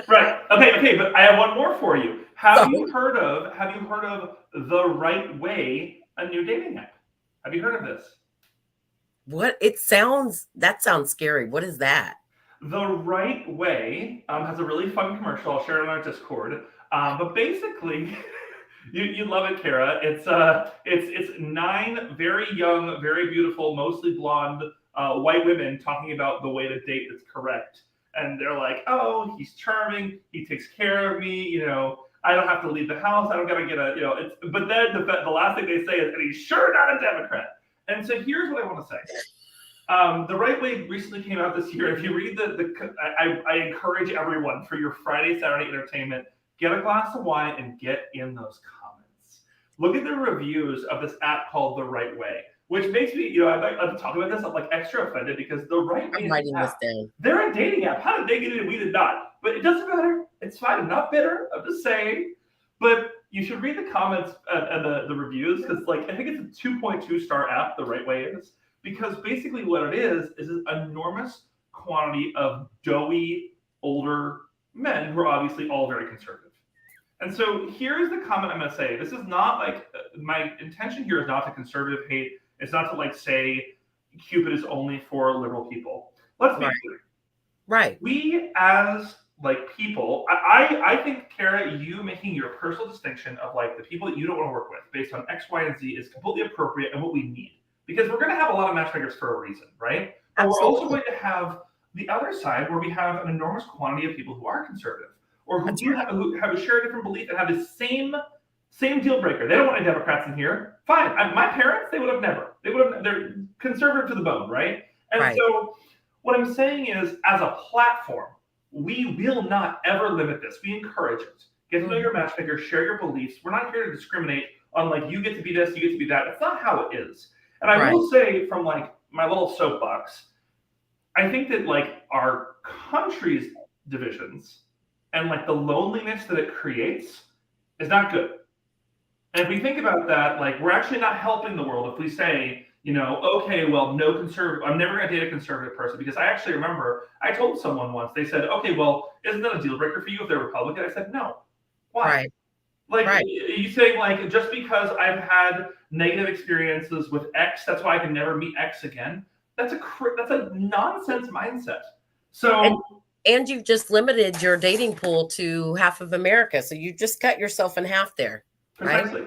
Speaker 1: Right. Okay. But I have one more for you. Have you heard of The Right Way, a new dating app? Have you heard of this?
Speaker 2: What? That sounds scary. What is that?
Speaker 1: The Right Way has a really fun commercial. I'll share it on our Discord. But basically, you love it, Kara. It's 9 very young, very beautiful, mostly blonde white women talking about the way to date that's correct. And they're like, oh, he's charming. He takes care of me. I don't have to leave the house. I don't gotta get a. But then the last thing they say is, and he's sure not a Democrat. And so here's what I want to say. The Right Way recently came out this year. If you read I encourage everyone for your Friday, Saturday entertainment, get a glass of wine and get in those comments. Look at the reviews of this app called The Right Way, which makes me, I'm talking about this, I'm like extra offended because The Right Way
Speaker 2: I'm writing this down.
Speaker 1: They're a dating app. How did they get it and we did not? But it doesn't matter. It's fine. I'm not bitter. I'm just saying. But you should read the comments and the reviews because, like, I think it's a 2.2 star app. The Right Way is. Because basically what it is an enormous quantity of doughy, older men who are obviously all very conservative. And so here's the comment I'm going to say. This is not like, my intention here is not to conservative hate. It's not to like say Kupid is only for liberal people. Let's be clear.
Speaker 2: Right.
Speaker 1: We as like people, I think, Kara, you making your personal distinction of like the people that you don't want to work with based on X, Y, and Z is completely appropriate and what we need. Because we're going to have a lot of matchmakers for a reason, right? But Absolutely. We're also going to have the other side where we have an enormous quantity of people who are conservative or who have a shared different belief and have the same deal breaker. They don't want any Democrats in here. Fine. My parents, they would have never. They're conservative to the bone, right? And so what I'm saying is, as a platform, we will not ever limit this. We encourage it. Get to know your matchmaker, share your beliefs. We're not here to discriminate on like you get to be this, you get to be that. That's not how it is. And I will say, from like my little soapbox, I think that like our country's divisions and like the loneliness that it creates is not good. And if we think about that, like we're actually not helping the world if we say, okay, well, no conservative, I'm never going to date a conservative person. Because I actually remember I told someone once, they said, okay, well, isn't that a deal breaker for you if they're Republican? I said, no. Why? Are you saying like just because I've had negative experiences with X, that's why I can never meet X again? That's a nonsense mindset. So
Speaker 2: and you've just limited your dating pool to half of America, so you just cut yourself in half there.
Speaker 1: Precisely.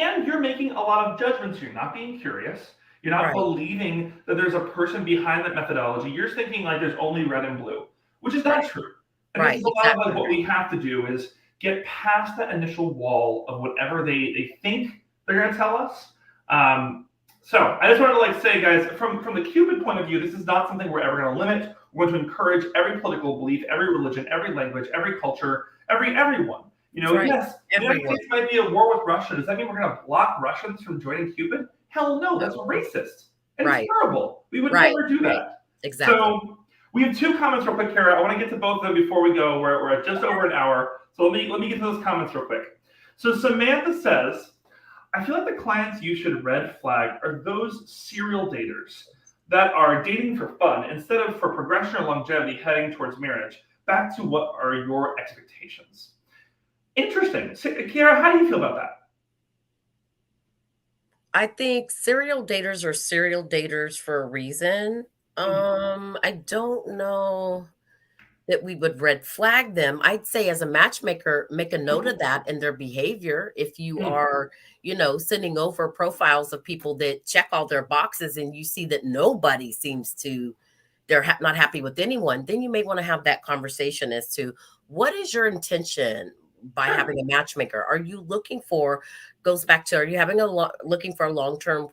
Speaker 1: And you're making a lot of judgments. You're not being curious. You're not believing that there's a person behind that methodology. You're thinking like there's only red and blue, which is not true. And this is a lot of like what we have to do is get past that initial wall of whatever they think they're going to tell us. So I just wanted to like say, guys, from the Kupid point of view, this is not something we're ever going to limit. We're going to encourage every political belief, every religion, every language, every culture, everyone. Yes, the United States might be at war with Russia. Does that mean we're going to block Russians from joining Kupid? Hell no, that's racist. And it's terrible. We would never do that.
Speaker 2: Exactly.
Speaker 1: So We have two comments real quick, Kara. I want to get to both of them before we go. We're at just over an hour. So let me get to those comments real quick. So Samantha says, I feel like the clients you should red flag are those serial daters that are dating for fun instead of for progression or longevity heading towards marriage. Back to what are your expectations? Interesting. So, Kiara, how do you feel about that?
Speaker 2: I think serial daters are serial daters for a reason. I don't know that we would red flag them. I'd say as a matchmaker, make a note of that in their behavior. If you are, sending over profiles of people that check all their boxes and you see that nobody seems to, they're not happy with anyone, then you may want to have that conversation as to what is your intention by having a matchmaker. Are you looking for, goes back to, are you having looking for a long-term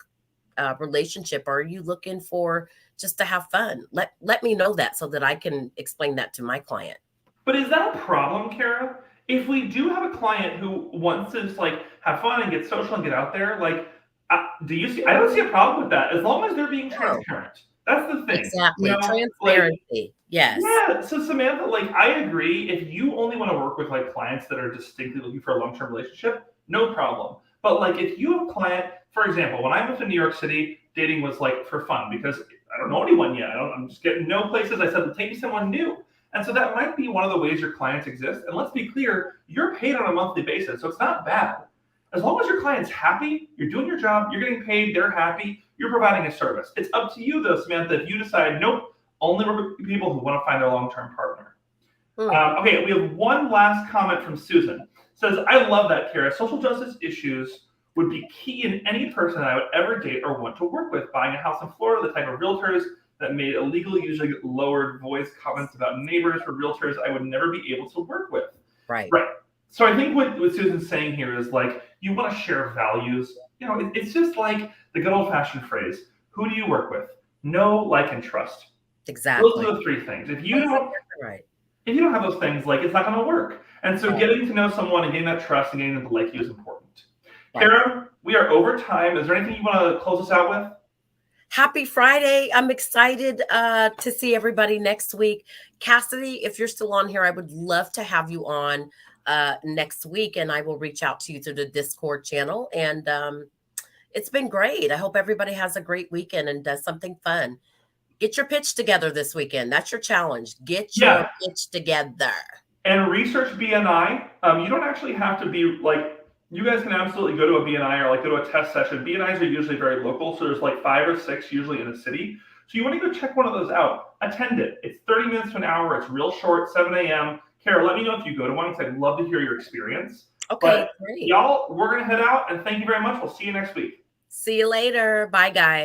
Speaker 2: relationship? Or are you looking for just to have fun? Let me know that so that I can explain that to my client.
Speaker 1: But is that a problem, Kara? If we do have a client who wants to just like have fun and get social and get out there, like, do you see? I don't see a problem with that as long as they're being transparent. That's the thing.
Speaker 2: Exactly. Transparency. Yes.
Speaker 1: Yeah. So Samantha, like, I agree. If you only want to work with like clients that are distinctly looking for a long-term relationship, no problem. But like, if you have a client, for example, when I moved to New York City, dating was like for fun because I don't know anyone yet. I'm just getting no places. I said, take me someone new. And so that might be one of the ways your clients exist. And let's be clear, you're paid on a monthly basis, so it's not bad. As long as your client's happy, you're doing your job, you're getting paid, they're happy, you're providing a service. It's up to you though, Samantha, if you decide, nope, only work with people who want to find their long-term partner. Okay, we have one last comment from Susan. Says, I love that, Kara. Social justice issues would be key in any person I would ever date or want to work with. Buying a house in Florida, the type of realtors that made illegal, usually lowered voice comments about neighbors for realtors I would never be able to work with.
Speaker 2: Right.
Speaker 1: So I think what Susan's saying here is like, you want to share values. It's just like the good old-fashioned phrase, who do you work with? Know, like, and trust.
Speaker 2: Exactly.
Speaker 1: Those are the three things. If you don't have those things, like, it's not going to work. And so getting to know someone and getting that trust and getting them to like you is important. Kara, we are over time. Is there anything you want to close us out with?
Speaker 2: Happy Friday. I'm excited to see everybody next week. Cassidy, if you're still on here, I would love to have you on next week, and I will reach out to you through the Discord channel. And it's been great. I hope everybody has a great weekend and does something fun. Get your pitch together this weekend. That's your challenge. Get your pitch together.
Speaker 1: And research BNI. You don't actually have to be like, you guys can absolutely go to a BNI or like go to a test session. BNIs are usually very local, so there's like 5 or 6 usually in a city. So you want to go check one of those out. Attend it. It's 30 minutes to an hour. It's real short, 7 a.m. Kara, let me know if you go to one because I'd love to hear your experience.
Speaker 2: Okay, great.
Speaker 1: Y'all, we're going to head out, and thank you very much. We'll see you next week.
Speaker 2: See you later. Bye, guys.